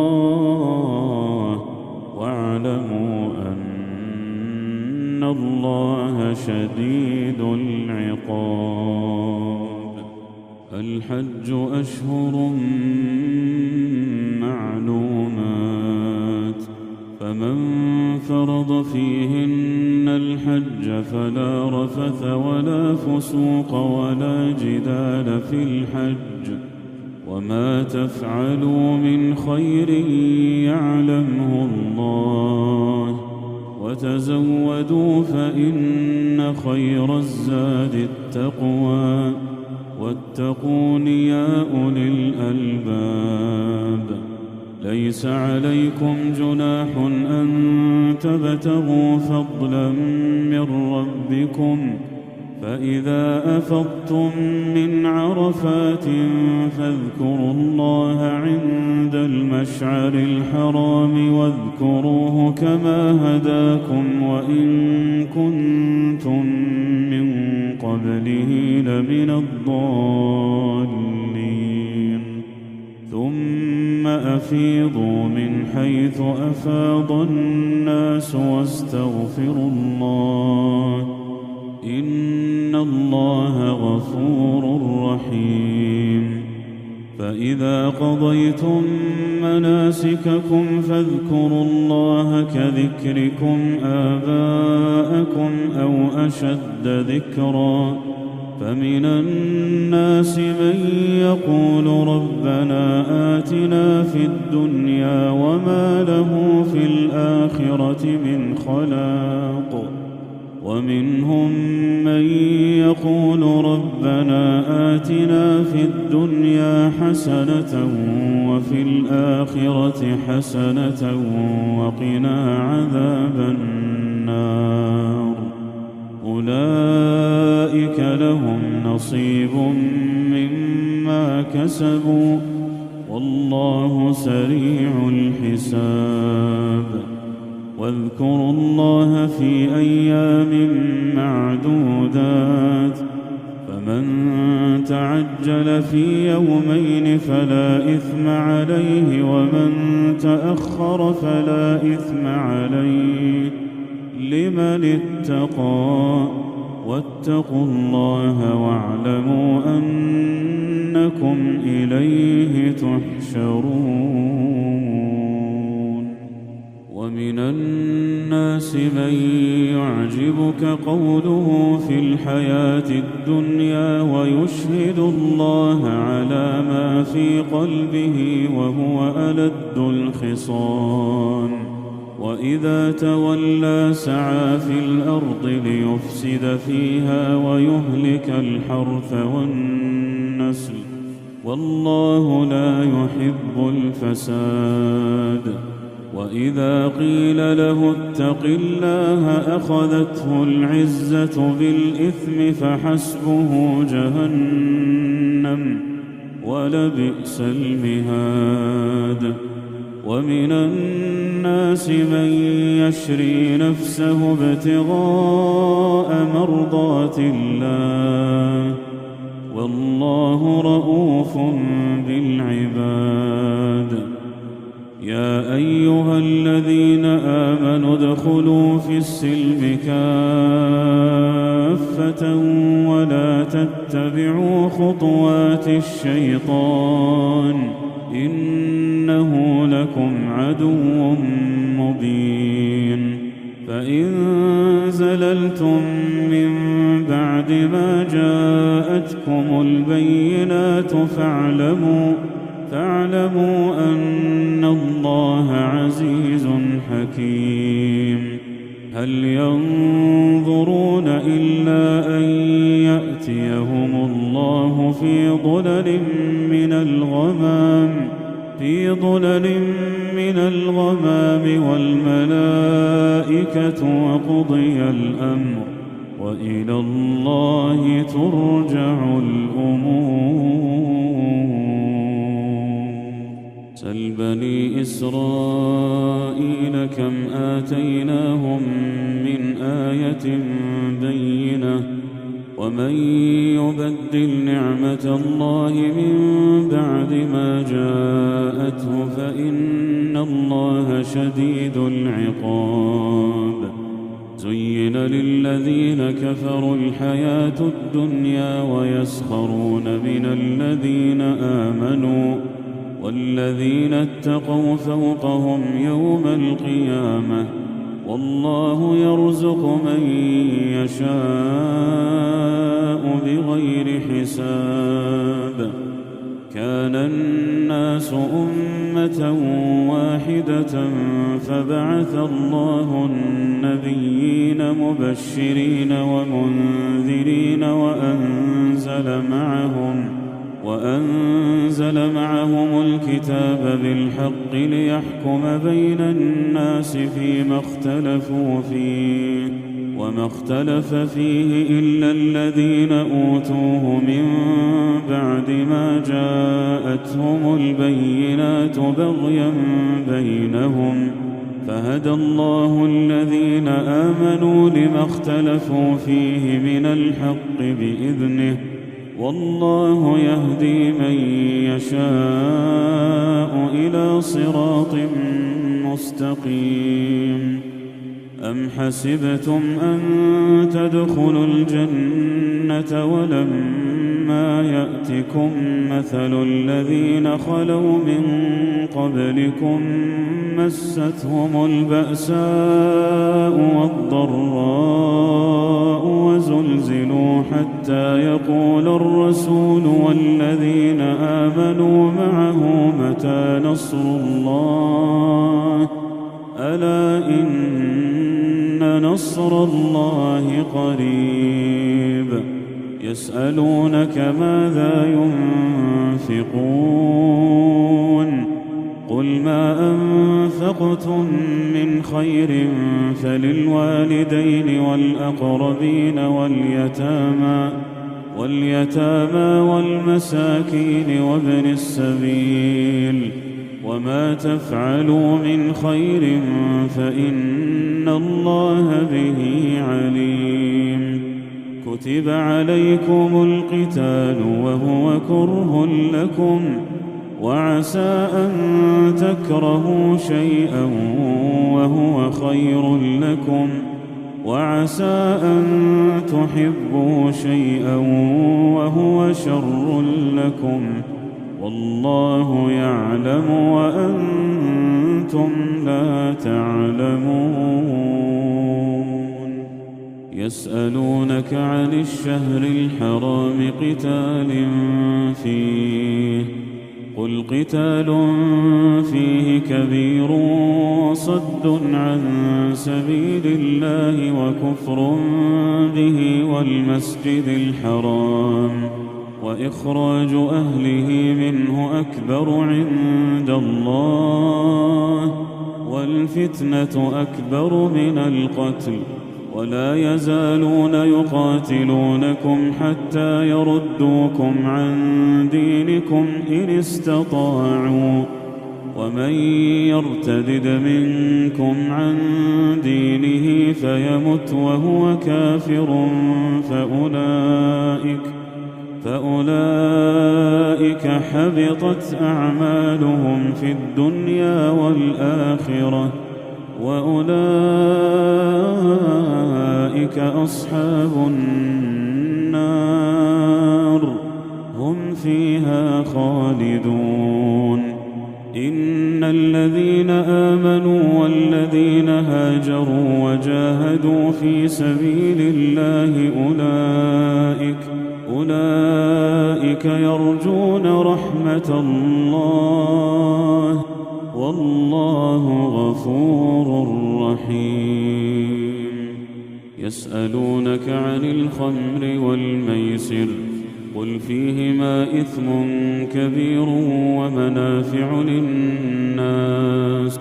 واعلموا أن الله شديد العقاب الحج أشهر معلومات فمن فرض فيهن الحج فلا رفث ولا فسوق ولا جدال في الحج وما تفعلوا من خير يعلمه الله وتزودوا فإن خير الزاد التقوى واتقون يا أولي الألباب ليس عليكم جناح أن تبتغوا فضلا من ربكم فإذا أفضتم من عرفات فاذكروا الله عند المشعر الحرام واذكروه كما هداكم وإن كنتم من قبله لمن الضالين ثم أفيضوا من حيث أفاض الناس واستغفروا الله إن الله غفور رحيم فإذا قضيتم مناسككم فاذكروا الله كذكركم آباءكم أو أشد ذكرا فمن الناس من يقول ربنا آتنا في الدنيا وما له في الآخرة من خلاق ومنهم من يقول ربنا آتنا في الدنيا حسنة وفي الآخرة حسنة وقنا عذاب النار أولئك لهم نصيب مما كسبوا والله سريع الحساب. واذكروا الله في أيام معدودات، فمن تعجل في يومين فلا إثم عليه، ومن تأخر فلا إثم عليه، لمن اتقى. واتقوا الله واعلموا أنكم إليه تحشرون. ومن الناس من يعجبك قوله في الحياة الدنيا ويشهد الله على ما في قلبه وهو ألد الخصام، وإذا تولى سعى في الأرض ليفسد فيها ويهلك الحرث والنسل، والله لا يحب الفساد. وإذا قيل له اتق الله أخذته العزة بالإثم فحسبه جهنم ولبئس المهاد. ومن الناس من يشري نفسه ابتغاء مرضات الله، والله رءوف بالعباد. يا أيها الذين آمنوا ادخلوا في السلم كافة ولا تتبعوا خطوات الشيطان، إنه لكم عدو مبين. فإن زللتم من بعد ما جاءتكم البينات فاعلموا أن الله عزيز حكيم. هل ينظرون إلا أن يأتيهم الله في ظلل من الغمام والملائكة وقضي الأمر وإلى الله ترجع الأمور. سل بني إسرائيل كم آتيناهم من آية بينة، ومن يبدل نعمة الله من بعد ما جاءته فإن الله شديد العقاب. زين للذين كفروا الحياة الدنيا ويسخرون من الذين آمنوا، والذين اتقوا فوقهم يوم القيامة، والله يرزق من يشاء بغير حساب. كان الناس أمة واحدة فبعث الله النبيين مبشرين ومنذرين وأنزل معهم الكتاب بالحق ليحكم بين الناس فيما اختلفوا فيه، وما اختلف فيه إلا الذين أوتوه من بعد ما جاءتهم البينات بغيا بينهم، فهدى الله الذين آمنوا لما اختلفوا فيه من الحق بإذنه، والله يهدي من يشاء إلى صراط مستقيم. أم حسبتم أن تدخلوا الجنة ولما يأتكم مثل الذين خلوا من قبلكم مستهم البأساء والضراء وزلزلوا حتى يقول الرسول والذين آمنوا معه متى نصر الله، ألا إن نصر الله قريب. يسألونك ماذا ينفقون قل ما أنفقتم أنفقتم من خير فللوالدين والأقربين واليتامى والمساكين وابن السبيل وما تفعلوا من خير فإن الله به عليم. كتب عليكم القتال وهو كره لكم وعسى أن تكرهوا شيئا وهو خير لكم وعسى أن تحبوا شيئا وهو شر لكم والله يعلم وأنتم لا تعلمون. يسألونك عن الشهر الحرام قتال فيه قل قتال فيه كبير وصد عن سبيل الله وكفر به والمسجد الحرام وإخراج أهله منه أكبر عند الله والفتنة أكبر من القتل ولا يزالون يقاتلونكم حتى يردوكم عن دينكم إن استطاعوا ومن يرتدد منكم عن دينه فيمت وهو كافر فأولئك حبطت أعمالهم في الدنيا والآخرة وأولئك أصحاب النار هم فيها خالدون. إن الذين آمنوا والذين هاجروا وجاهدوا في سبيل الله أولئك يرجون رحمة الله والله غفور رحيم. يسألونك عن الخمر والميسر قل فيهما إثم كبير ومنافع للناس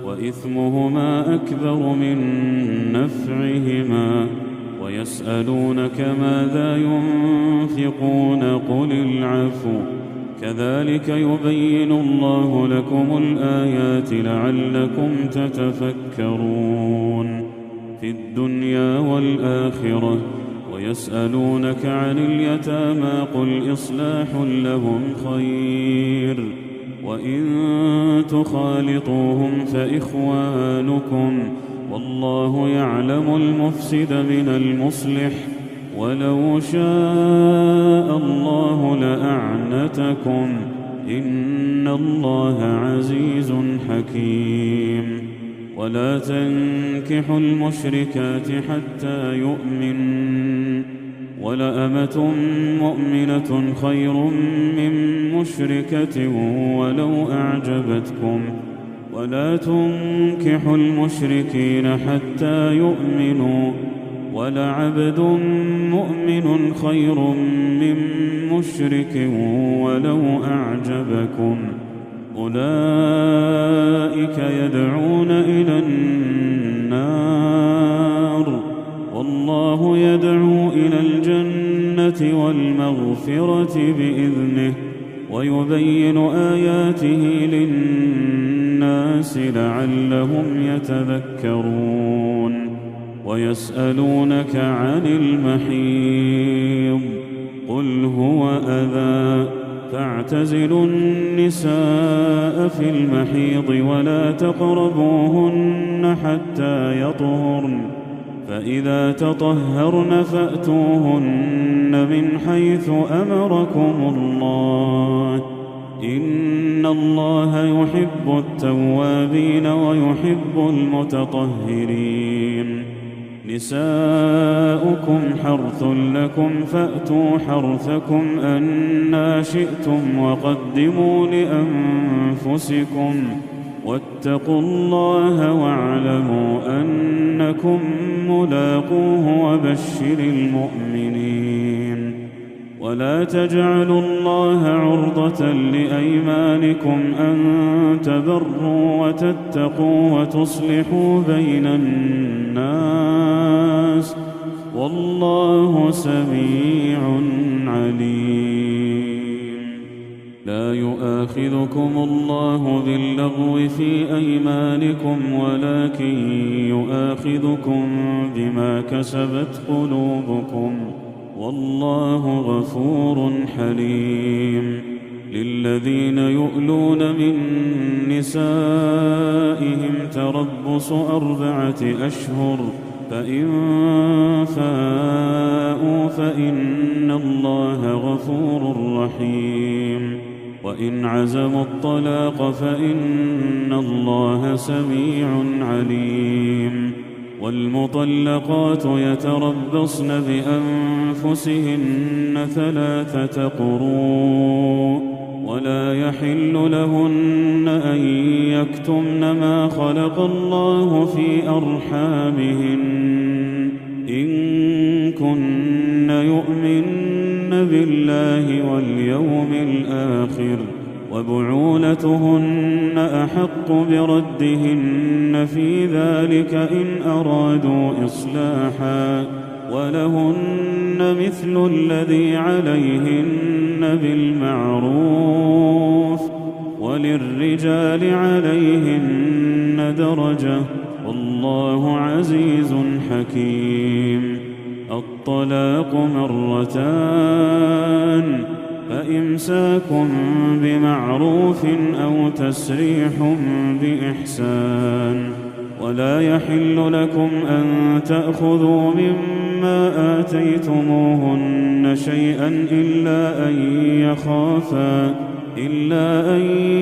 وإثمهما أكبر من نفعهما ويسألونك ماذا ينفقون قل العفو كذلك يبين الله لكم الآيات لعلكم تتفكرون في الدنيا والآخرة. ويسألونك عن اليتامى قل إصلاح لهم خير وإن تخالطوهم فإخوانكم والله يعلم المفسد من المصلح ولو شاء الله لأعنتكم إن الله عزيز حكيم. ولا تنكحوا المشركات حتى يؤمن ولأمة مؤمنة خير من مشركة ولو أعجبتكم ولا تنكحوا المشركين حتى يؤمنوا ولعبد مؤمن خير من مشرك ولو أعجبكم أولئك يدعون إلى النار والله يدعو إلى الجنة والمغفرة بإذنه ويبين آياته للناس لعلهم يتذكرون. ويسألونك عن المحيض قل هو أذى فاعتزلوا النساء في المحيض ولا تقربوهن حتى يطهرن فإذا تطهرن فأتوهن من حيث أمركم الله إن الله يحب التوابين ويحب المتطهرين. نساؤكم حرث لكم فأتوا حرثكم أنى شئتم وقدموا لأنفسكم واتقوا الله واعلموا أنكم ملاقوه وبشر المؤمنين. ولا تجعلوا الله عرضة لأيمانكم أن تبروا وتتقوا وتصلحوا بين الناس والله سميع عليم. لا يؤاخذكم الله باللغو في أيمانكم ولكن يؤاخذكم بما كسبت قلوبكم والله غفور حليم. للذين يؤلون من نسائهم تربص 4 أشهر فإن فاءوا فإن الله غفور رحيم. وإن عزموا الطلاق فإن الله سميع عليم. والمطلقات يتربصن بأنفسهن 3 قروء ولا يحل لهن أن يكتمن ما خلق الله في أرحامهن إن كن يؤمن بالله واليوم الآخر وبعولتهن أحق بردهن في ذلك إن أرادوا إصلاحا ولهن مثل الذي عليهن بالمعروف وللرجال عليهن درجة والله عزيز حكيم. الطلاق 2 فإمساك بمعروف أو تسريح بإحسان. ولا يحل لكم أن تأخذوا مما آتيتموهن شيئا إلا أن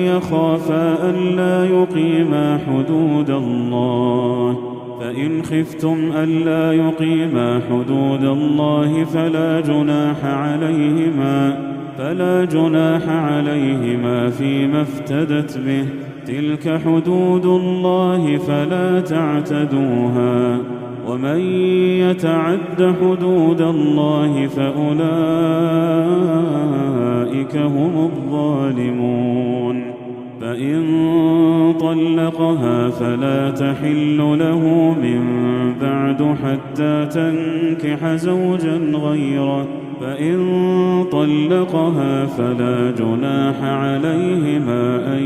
يخافا ألا يقيما حدود الله. فإن خفتم ألا يقيما حدود الله فلا جناح عليهما فيما افتدت به. تلك حدود الله فلا تعتدوها ومن يتعد حدود الله فأولئك هم الظالمون. فإن طلقها فلا تحل له من بعد حتى تنكح زوجا غيره. فإن طلقها فلا جناح عليهما أن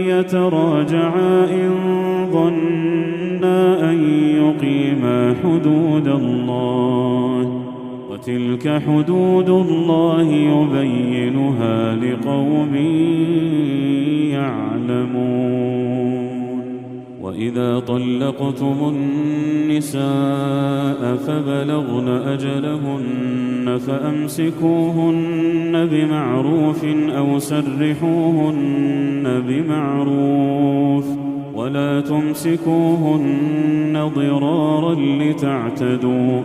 يتراجعا إن ظنا أن يقيما حدود الله. وتلك حدود الله يبينها لقوم يعلمون. وإذا طلقتم النساء فبلغن أجلهن فأمسكوهن بمعروف أو سرحوهن بمعروف ولا تمسكوهن ضرارا لتعتدوا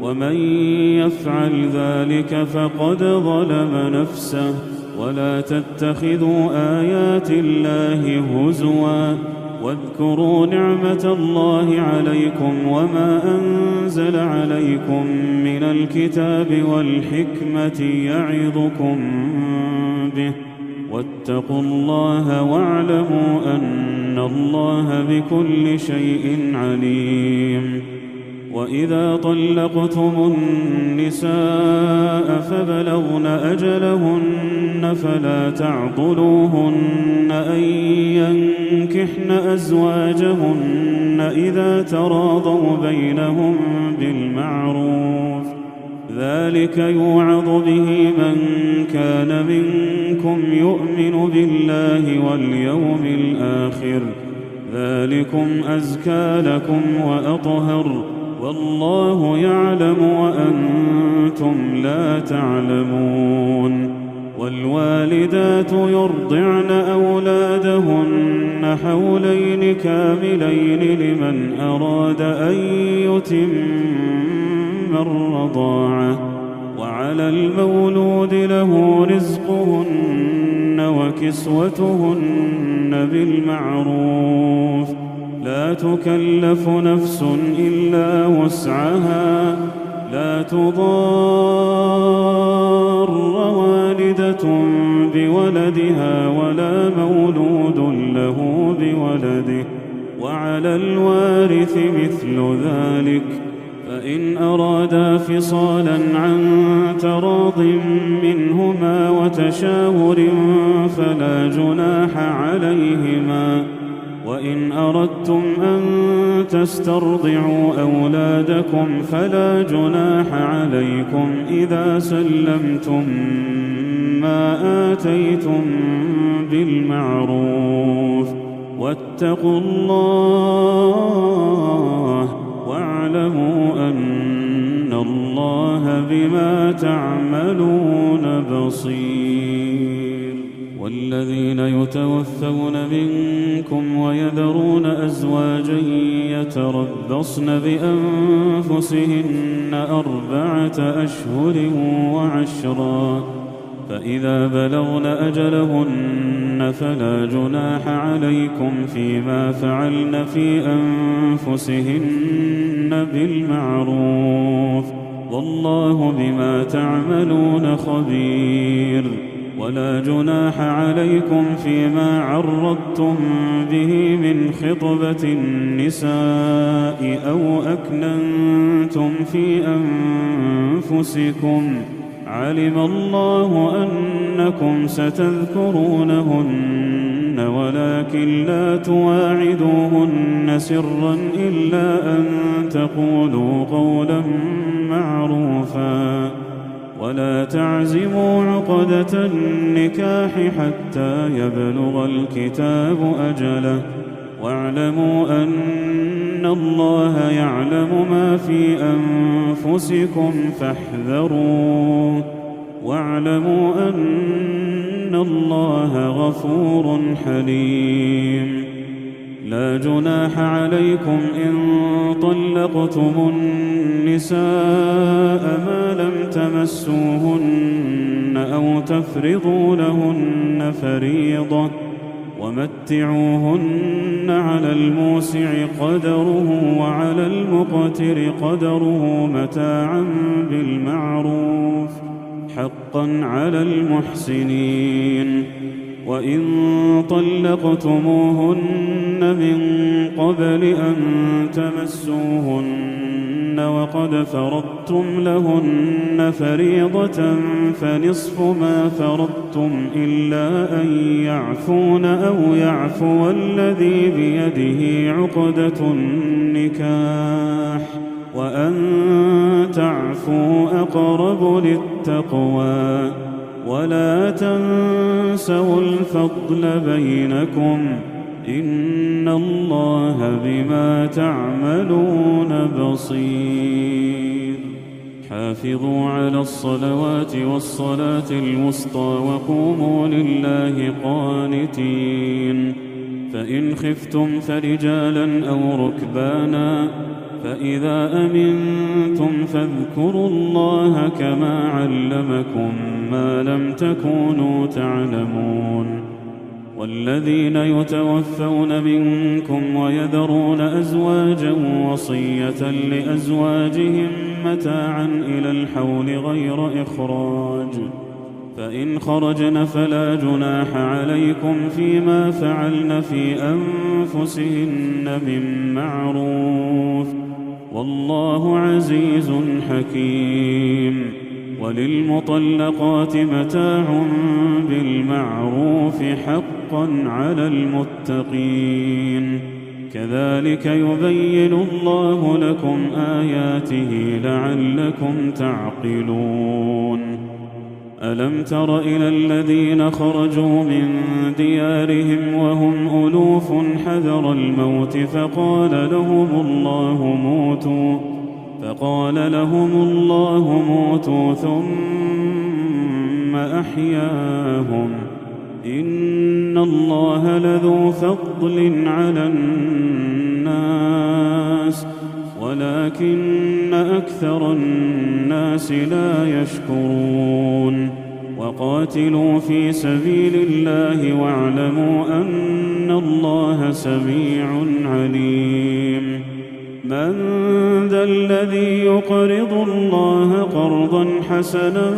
ومن يفعل ذلك فقد ظلم نفسه. ولا تتخذوا آيات الله هزوا واذكروا نعمة الله عليكم وما أنزل عليكم من الكتاب والحكمة يعظكم به واتقوا الله واعلموا أن الله بكل شيء عليم. وإذا طلقتم النساء فبلغن أجلهن فلا تعضلوهن أن ينكحن أزواجهن إذا تراضوا بينهم بالمعروف. ذلك يوعظ به من كان منكم يؤمن بالله واليوم الآخر ذلكم أزكى لكم وأطهر والله يعلم وأنتم لا تعلمون. والوالدات يرضعن أولادهن حولين كاملين لمن أراد أن يتم الرضاعة وعلى المولود له رزقهن وكسوتهن بالمعروف. لا لا تكلف نفس إلا وسعها لا تضار والدة بولدها ولا مولود له بولده وعلى الوارث مثل ذلك فإن أرادا فصالا عن تراض منهما وتشاور فلا جناح عليهما وإن أردتم أن تسترضعوا أولادكم فلا جناح عليكم إذا سلمتم ما آتيتم بالمعروف واتقوا الله واعلموا أن الله بما تعملون بصير. والذين يتوفون منكم ويذرون أزواجا يتربصن بأنفسهن 4 أشهر وعشرا فإذا بلغن أجلهن فلا جناح عليكم فيما فعلن في أنفسهن بالمعروف والله بما تعملون خبير. ولا جناح عليكم فيما عرضتم به من خطبة النساء أو أكننتم في أنفسكم علم الله أنكم ستذكرونهن ولكن لا تواعدوهن سرا إلا أن تقولوا قولا معروفا ولا تعزموا عقدة النكاح حتى يبلغ الكتاب أجله واعلموا أن الله يعلم ما في أنفسكم فاحذروه واعلموا أن الله غفور حليم. لا جناح عليكم إن طلقتم النساء ما لم تمسوهن أو تفرضوا لهن فريضة ومتعوهن على الموسع قدره وعلى المقتر قدره متاعا بالمعروف حقا على المحسنين. وإن طلقتموهن من قبل أن تمسوهن وقد فرضتم لهن فريضة فنصف ما فرضتم إلا أن يعفون أو يعفو الذي بيده عقدة النكاح وأن تعفوا أقرب للتقوى ولا تنسوا الفضل بينكم إن الله بما تعملون بصير. حافظوا على الصلوات والصلاة الوسطى وقوموا لله قانتين. فإن خفتم فرجالا أو ركبانا فإذا أمنتم فاذكروا الله كما علمكم ما لم تكونوا تعلمون. والذين يتوفون منكم ويذرون أزواجا وصية لأزواجهم متاعا إلى الحول غير إخراج فإن خرجن فلا جناح عليكم فيما فعلن في أنفسهن من معروف والله عزيز حكيم. وللمطلقات متاع بالمعروف حقا على المتقين كذلك يبين الله لكم آياته لعلكم تعقلون. ألم تر إلى الذين خرجوا من ديارهم وهم ألوف حذر الموت فقال لهم الله موتوا ثم أحياهم إن الله لذو فضل على الناس ولكن أكثر الناس لا يشكرون. وقال وقاتلوا في سبيل الله واعلموا أن الله سميع عليم. من ذا الذي يقرض الله قرضا حسنا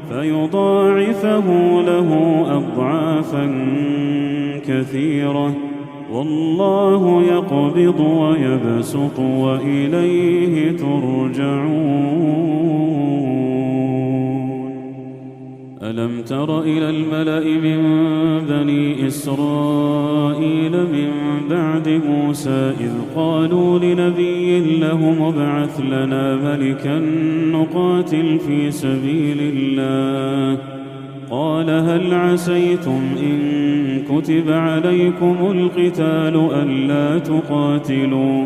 فيضاعفه له أضعافا كثيرة والله يقبض ويبسط وإليه ترجعون. ألم تر إلى الملأ من بني إسرائيل من بعد موسى إذ قالوا لنبي لهم ابعث لنا ملكا نقاتل في سبيل الله قال هل عسيتم إن كتب عليكم القتال ألا تقاتلوا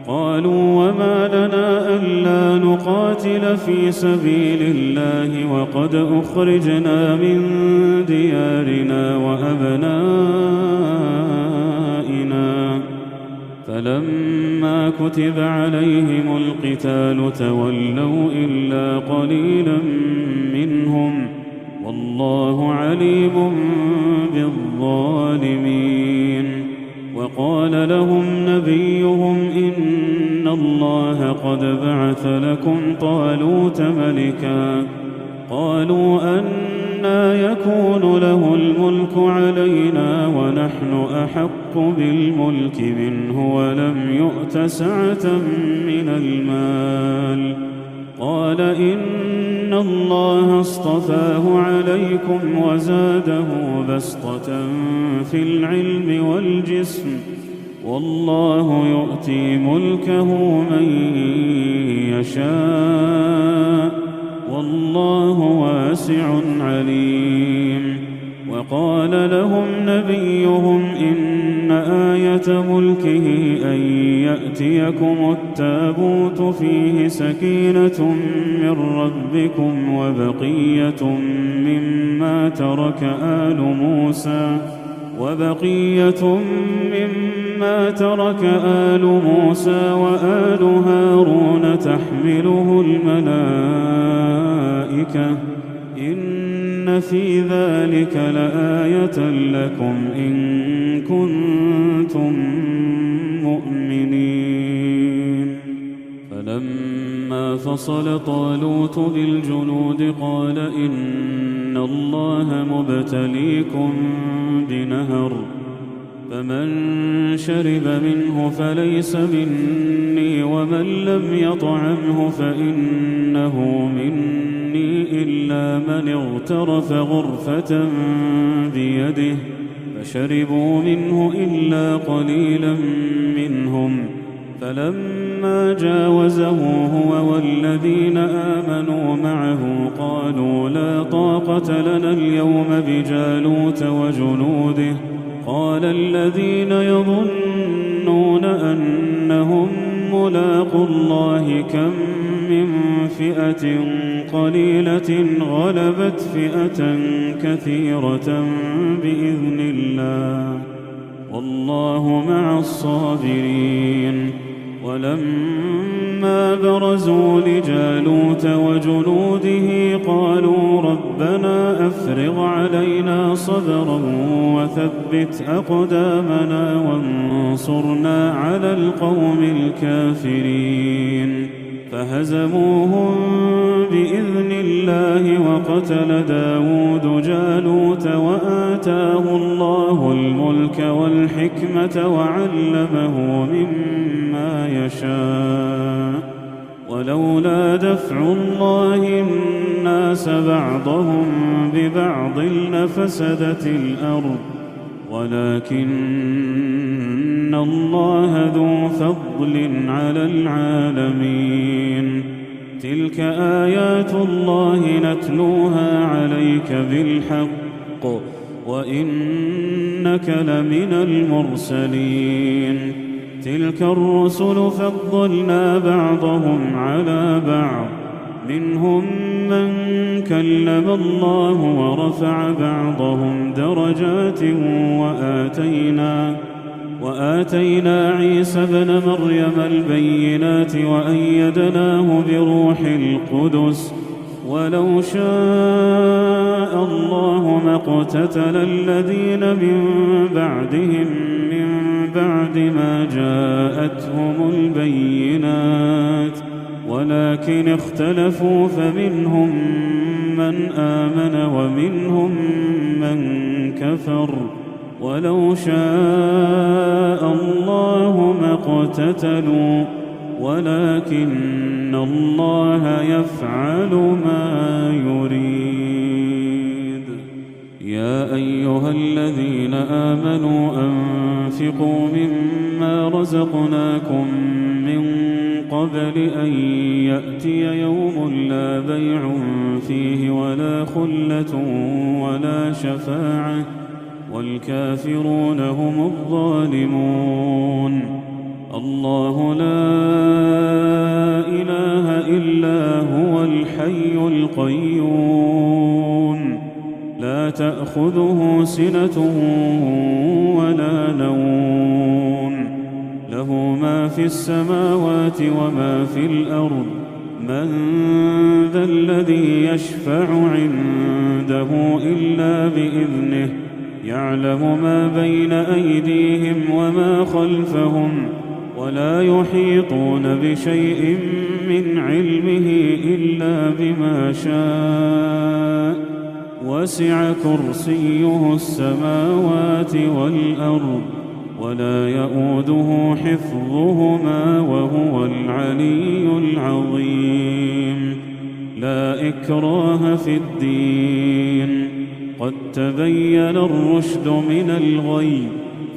قالوا وما لنا ألا نقاتل في سبيل الله وقد أخرجنا من ديارنا وأبنائنا فلما كتب عليهم القتال تولوا إلا قليلا منهم والله عليم بالظالمين. وقال لهم نبيهم إن الله قد بعث لكم طالوت ملكا قالوا أنى يكون له الملك علينا ونحن أحق بالملك منه ولم يؤت سعة من المال قال إن الله اصطفاه عليكم وزاده بسطة في العلم والجسم والله يؤتي ملكه من يشاء والله واسع عليم. وقال لهم نبيهم إن آية ملكه أن يأتيكم التابوت فيه سكينة من ربكم وبقية مما ترك آل موسى وآل هارون تحمله الملائكة إن في ذلك لآية لكم إن كنتم مؤمنين. فلما فصل طالوت بالجنود قال إن الله مبتليكم بنهر فمن شرب منه فليس مني ومن لم يطعمه فإنه مني إلا من اغترف غرفة بيده فشربوا منه إلا قليلا منهم فلما جاوزه هو والذين آمنوا معه قالوا لا طاقة لنا اليوم بجالوت وجنوده قال الذين يظنون أنهم ملاقوا الله كم من فئة قليلة غلبت فئة كثيرة بإذن الله والله مع الصابرين. ولما برزوا لجالوت وجنوده قالوا ربنا أفرغ علينا صبرا وثبت أقدامنا وانصرنا على القوم الكافرين فهزموهم بإذن الله وقتل داود جالوت وآتاه الله الملك والحكمة وعلمه مما يشاء ولولا دفع الله الناس بعضهم ببعض لفسدت الأرض ولكن الله ذو فضل على العالمين. تلك آيات الله نتلوها عليك بالحق وإنك لمن المرسلين. تلك الرسل فضلنا بعضهم على بعض منهم من كلم الله ورفع بعضهم درجات وآتينا عيسى ابن مريم البينات وأيدناه بروح القدس ولو شاء الله ما اقتتل الذين من بعدهم من بعد ما جاءتهم البينات ولكن اختلفوا فمنهم من آمن ومنهم من كفر ولو شاء الله ما اقتتلوا ولكن الله يفعل ما يريد. يا أيها الذين آمنوا أنفقوا مما رزقناكم من قبل أن يأتي يوم لا بيع فيه ولا خلة ولا شفاعة والكافرون هم الظالمون. الله لا إله إلا هو الحي القيوم لا تأخذه سنة ولا نوم له ما في السماوات وما في الأرض من ذا الذي يشفع عنده إلا بإذنه يعلم ما بين أيديهم وما خلفهم ولا يحيطون بشيء من علمه إلا بما شاء وسع كرسيه السماوات والأرض ولا يؤوده حفظهما وهو العلي العظيم. لا إكراه في الدين قد تبين الرشد من الغي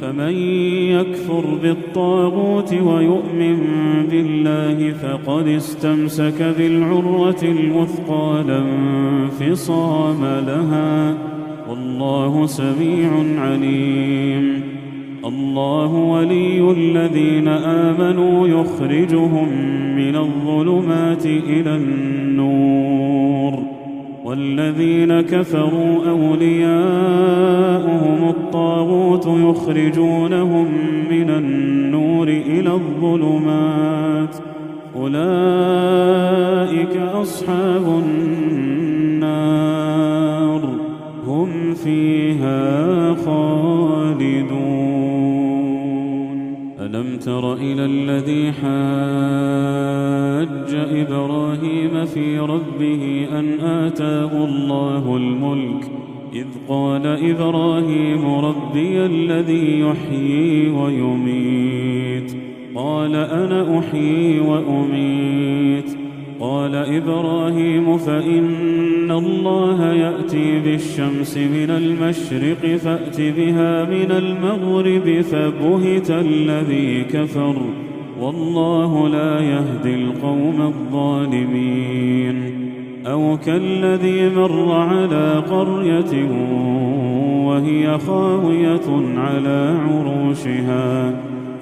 فمن يكفر بالطاغوت ويؤمن بالله فقد استمسك بالعروة الوثقى لا انفصام لها والله سميع عليم. الله ولي الذين آمنوا يخرجهم من الظلمات إلى النور والذين كفروا أولياؤهم الطاغوت يخرجونهم من النور إلى الظلمات أولئك أصحاب النار هم فيها خالدون. ألم تر إلى الذي حاج إبراهيم في ربه أن آتاه الله الملك إذ قال إبراهيم ربي الذي يحيي ويميت قال أنا أحيي وأميت قال إبراهيم فإن الله يأتي بالشمس من المشرق فأت بها من المغرب فبهت الذي كفر والله لا يهدي القوم الظالمين. أو كالذي مر على قرية وهي خاوية على عروشها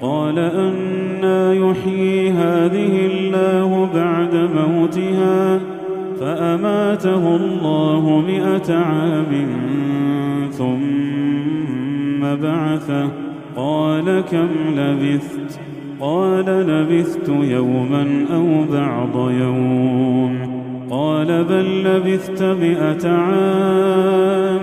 قال أنى يحيي هذه الله بعد موتها فأماته الله 100 عام ثم بعثه قال كم لبثت قال لبثت يوما أو بعض يوم قال بل لبثت 100 عام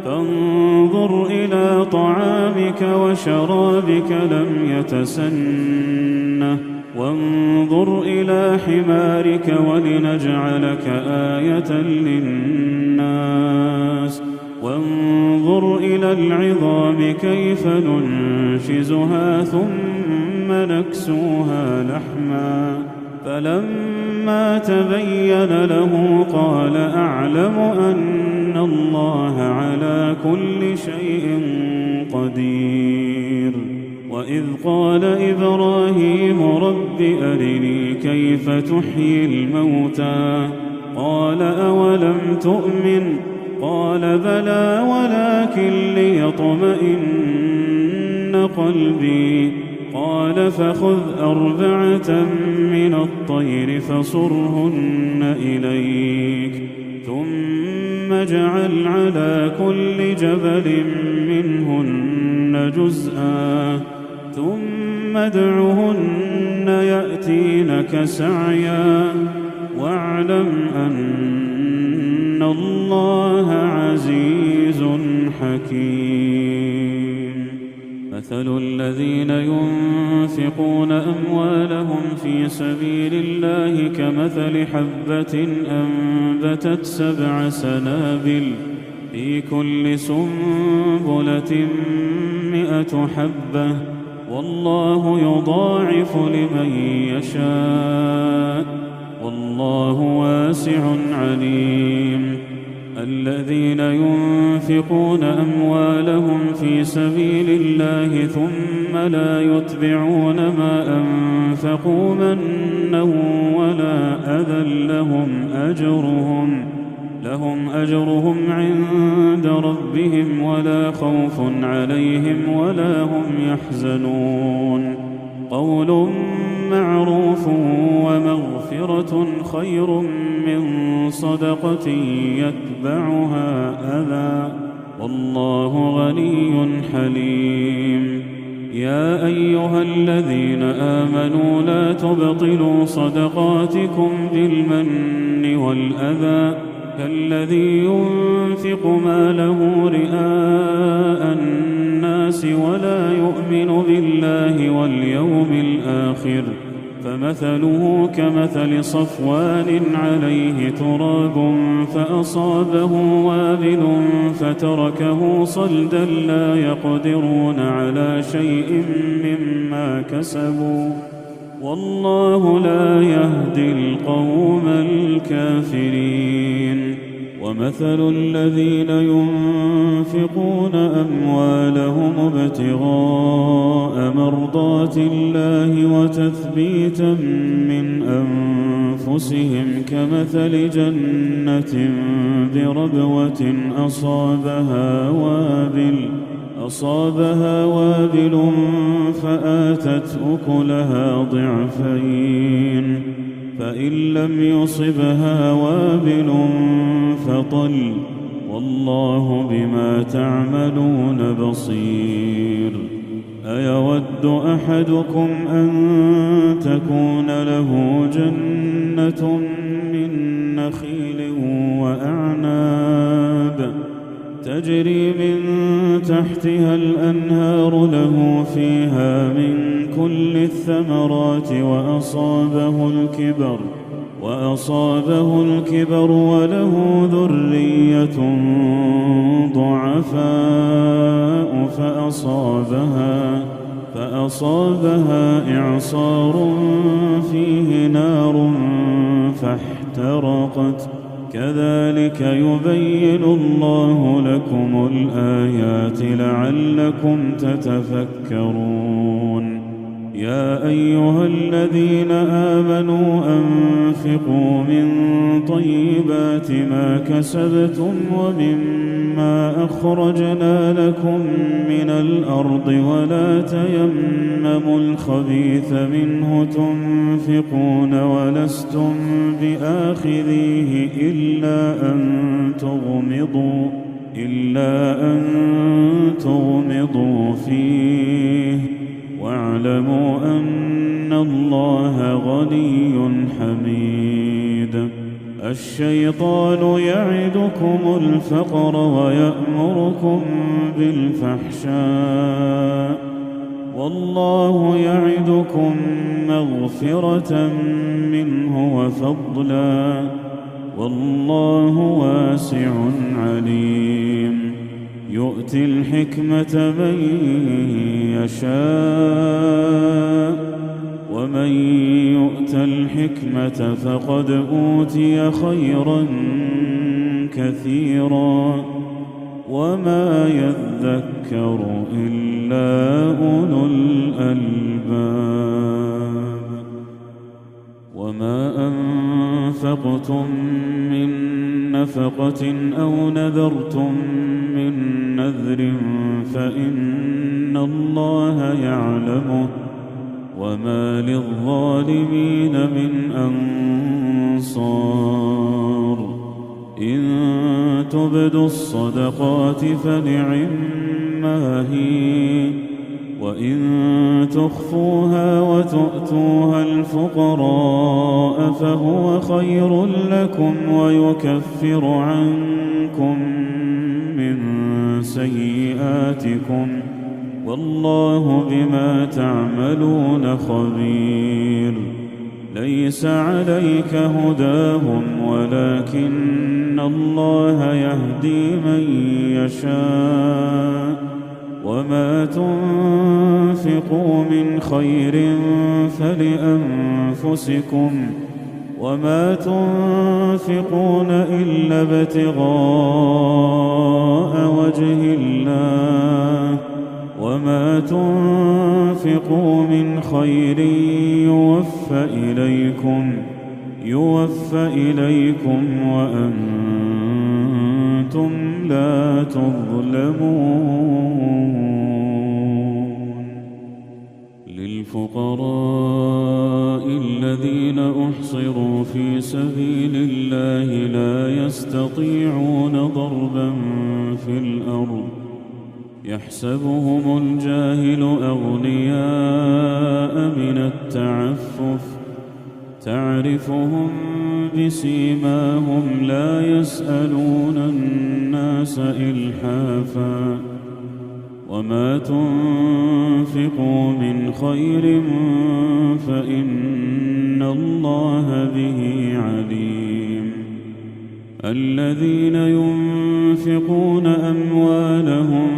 فانظر إلى طعامك وشرابك لم يتسنه وانظر إلى حمارك ولنجعلك آية للناس وانظر إلى العظام كيف ننشزها ثم نكسوها لحما فلما تبين له قال أعلم أن الله على كل شيء قدير. وإذ قال إبراهيم رب أرني كيف تحيي الموتى قال أولم تؤمن قال بلى ولكن ليطمئن قلبي قال فخذ 4 من الطير فصرهن إليك ثم اجعل على كل جبل منهن جزءا ثم ادعهن يأتينك سعيا واعلم أن الله عزيز حكيم. مثل الذين ينفقون أموالهم في سبيل الله كمثل حبة أنبتت 7 سنابل في كل سنبلة 100 حبة والله يضاعف لمن يشاء والله واسع عليم. الذين ينفقون أموالهم في سبيل الله ثم لا يتبعون ما أنفقوا منا ولا أذى لهم أجرهم عند ربهم ولا خوف عليهم ولا هم يحزنون. قول معروف ومغفرة خير من صدقة يتبعها أذى والله غني حليم. يا أيها الذين آمنوا لا تبطلوا صدقاتكم بالمن والأذى كالذي ينفق ماله رئاء الناس ولا يؤمن بالله واليوم الآخر فمثله كمثل صفوان عليه تراب فأصابه وابل فتركه صلدا لا يقدرون على شيء مما كسبوا والله لا يهدي القوم الكافرين. ومثل الذين ينفقون أموالهم ابتغاء مرضات الله وتثبيتا من أنفسهم كمثل جنة بربوة أصابها وابل فآتت أكلها ضعفين فإن لم يصبها وابل فطل والله بما تعملون بصير. أيود أحدكم أن تكون له جنة من نخيل وأعناب تجري من تحتها الأنهار له فيها من كل الثمرات وأصابه الكبر وله ذرية ضعفاء فأصابها إعصار فيه نار فاحترقت كذلك يبين الله لكم الآيات لعلكم تتفكرون. يا أيها الذين آمنوا أنفقوا من طيبات ما كسبتم ومما أخرجنا لكم من الأرض ولا تيمموا الخبيث منه تنفقون ولستم بآخذيه إلا أن تغمضوا فيه واعلموا أن الله غني حميد. الشيطان يعدكم الفقر ويأمركم بالفحشاء والله يعدكم مغفرة منه وفضلا والله واسع عليم. يؤتي الحكمة من يشاء ومن يؤت الحكمة فقد أوتي خيرا كثيرا وما يذكر إلا أولو الألباب. وما أنفقتم من نفقة أو نذرتم من نذر فإن الله يعلمه وما للظالمين من أنصار. إن تبدوا الصدقات فنعما هي وإن تخفوها وتؤتوها الفقراء فهو خير لكم ويكفر عنكم من سيئاتكم والله بما تعملون خبير. ليس عليك هداهم ولكن الله يهدي من يشاء وما تنفقوا من خير فلأنفسكم وما تنفقون إلا ابتغاء وجه الله وما تنفقوا من خير يوفى إليكم وأنتم لا تظلمون. للفقراء الذين أحصروا في سبيل الله لا يستطيعون ضربا في الأرض يحسبهم الجاهل أغنياء من التعفف تعرفهم بسيماهم لا يسألون الناس إلحافا وما تنفقوا من خير فإن الله به عليم. الذين ينفقون أموالهم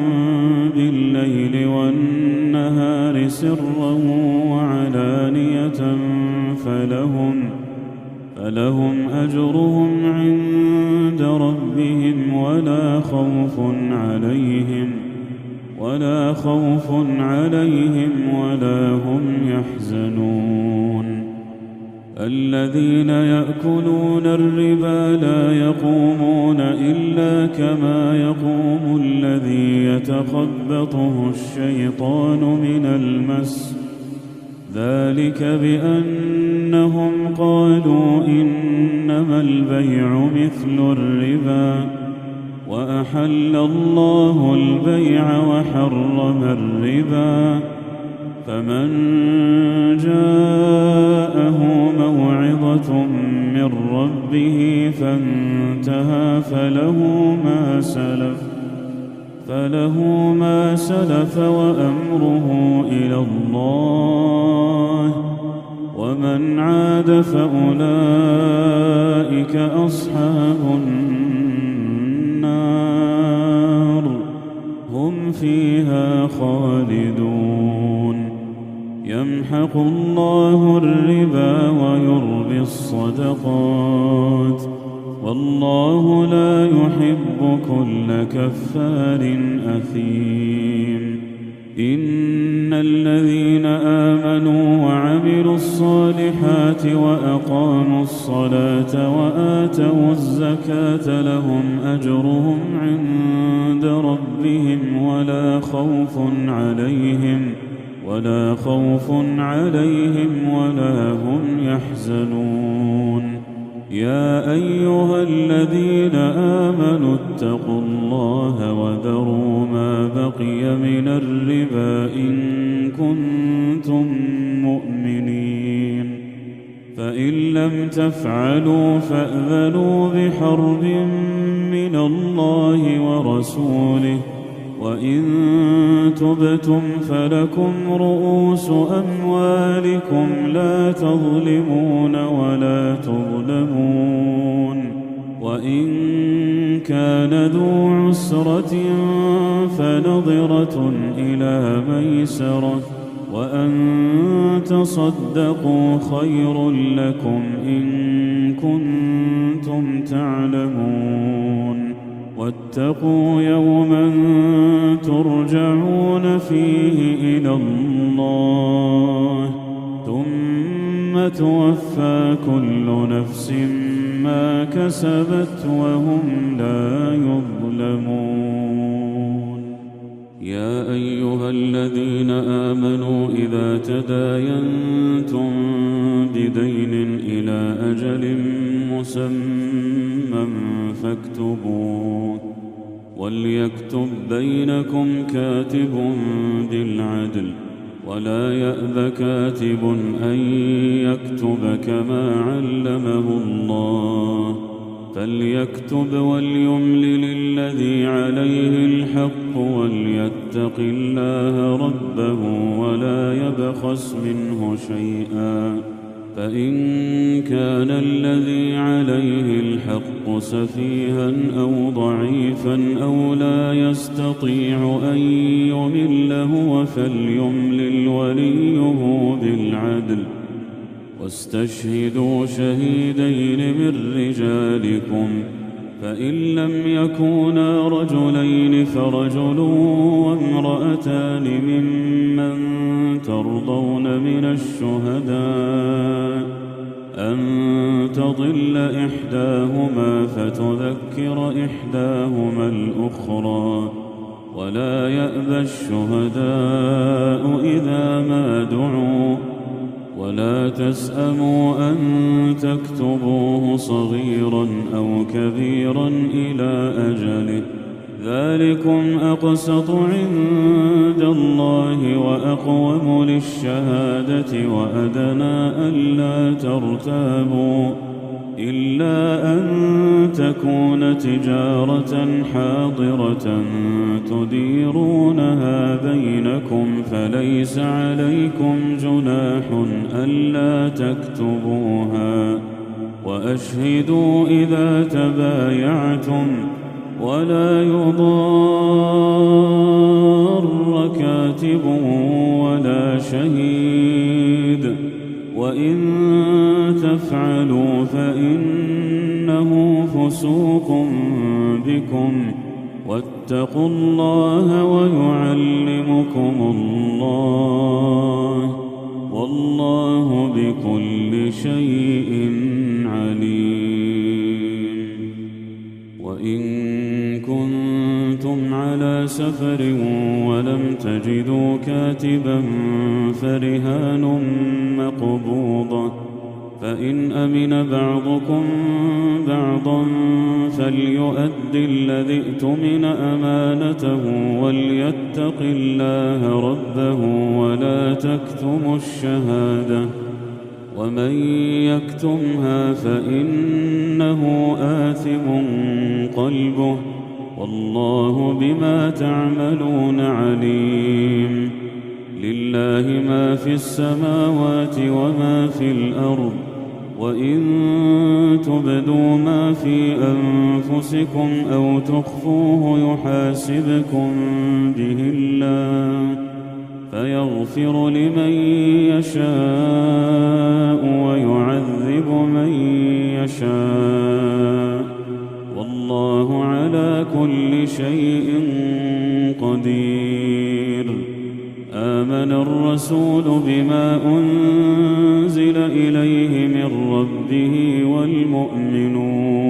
بالليل والنهار سرا وعلانية فلهم أجرهم عند ربهم ولا خوف عليهم ولا هم يحزنون. الذين يأكلون الربا لا يقومون إلا كما يقوم الذي يتخبطه الشيطان من المس ذلك بأنهم قالوا إنما البيع مثل الربا وأحل الله البيع وحرم الربا فمن جاءه موعظة من ربه فانتهى فله ما سلف وأمره إلى الله ومن عاد فأولئك أصحاب النار هم فيها خالدون. يمحق الله الربا ويربي الصدقات والله لا يحب كل كفار أثيم. إن الذين آمنوا وعملوا الصالحات وأقاموا الصلاة وآتوا الزكاة لهم أجرهم عند ربهم ولا خوف عليهم ولا هم يحزنون. يا أيها الذين آمنوا اتقوا الله وذروا ما بقي من الربا إن كنتم مؤمنين فإن لم تفعلوا فأذنوا بحرب من الله ورسوله وإن تبتم فلكم رؤوس أموالكم لا تظلمون ولا تظلمون. وإن كان ذو عسرة فنظرة إلى ميسرة وأن تصدقوا خير لكم إن كنتم تعلمون. واتقوا يوما ترجعون فيه إلى الله ثم توفى كل نفس ما كسبت وهم لا يظلمون. يا أيها الذين آمنوا إذا تداينتم بدين إلى أجل مسمى فاكتبوه وليكتب بينكم كاتب بالعدل ولا يأب كاتب أن يكتب كما علمه الله فليكتب وليملل الذي عليه الحق وليتق الله ربه ولا يبخس منه شيئا فإن كان الذي عليه الحق سفيها أو ضعيفا أو لا يستطيع أن يمل هو فليملل وليه بالعدل واستشهدوا شهيدين من رجالكم فإن لم يكونا رجلين فرجل وامرأتان ممن ترضون من الشهداء أن تضل إحداهما فتذكر إحداهما الأخرى ولا يأبى الشهداء إذا ما دعوا ولا تسأموا أن تكتبوه صغيرا أو كبيرا إلى أجله ذلكم أقسط عند الله وأقوم للشهادة وأدنى ألا ترتابوا إلا أن تكون تجارة حاضرة تديرونها بينكم فليس عليكم جناح ألا تكتبوها وأشهدوا إذا تبايعتم ولا يضار كاتب ولا شهيد وإن تفعلوا فإنه فسوق بكم واتقوا الله ويعلمكم الله والله بكل شيء عليم وإن كنتم على سفر ولم تجدوا كاتبا فرهان مقبوضة فإن أمن بعضكم بعضا فليؤد الذي ائتمن أمانته وليتق الله ربه ولا تكتموا الشهادة ومن يكتمها فإنه آثم قلبه والله بما تعملون عليم لله ما في السماوات وما في الأرض وإن تبدوا ما في أنفسكم أو تخفوه يحاسبكم به الله فيغفر لمن يشاء ويعذب من يشاء والله على كل شيء قدير آمن الرسول بما أنزل إليه من ربه والمؤمنون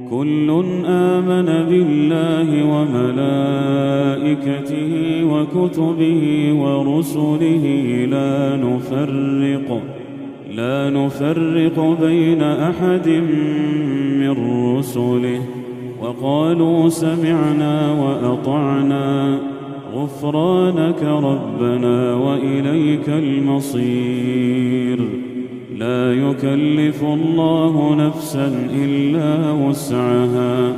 كل آمن بالله وملائكته وكتبه ورسله لا نفرق بين أحد من رسله وقالوا سمعنا وأطعنا غفرانك ربنا وإليك المصير لا يكلف الله نفسا إلا وسعها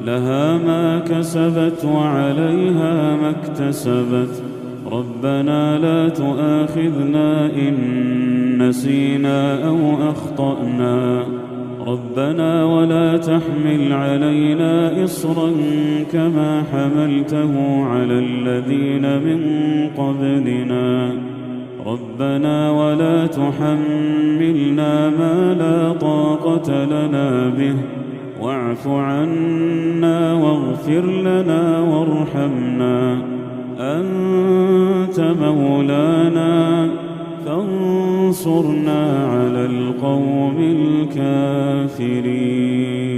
لها ما كسبت وعليها ما اكتسبت ربنا لا تؤاخذنا إن نسينا أو أخطأنا ربنا ولا تحمل علينا إصرا كما حملته على الذين من قبلنا ربنا ولا تحملنا ما لا طاقة لنا به واعف عنا واغفر لنا وارحمنا أنت مولانا فانصرنا على القوم الكافرين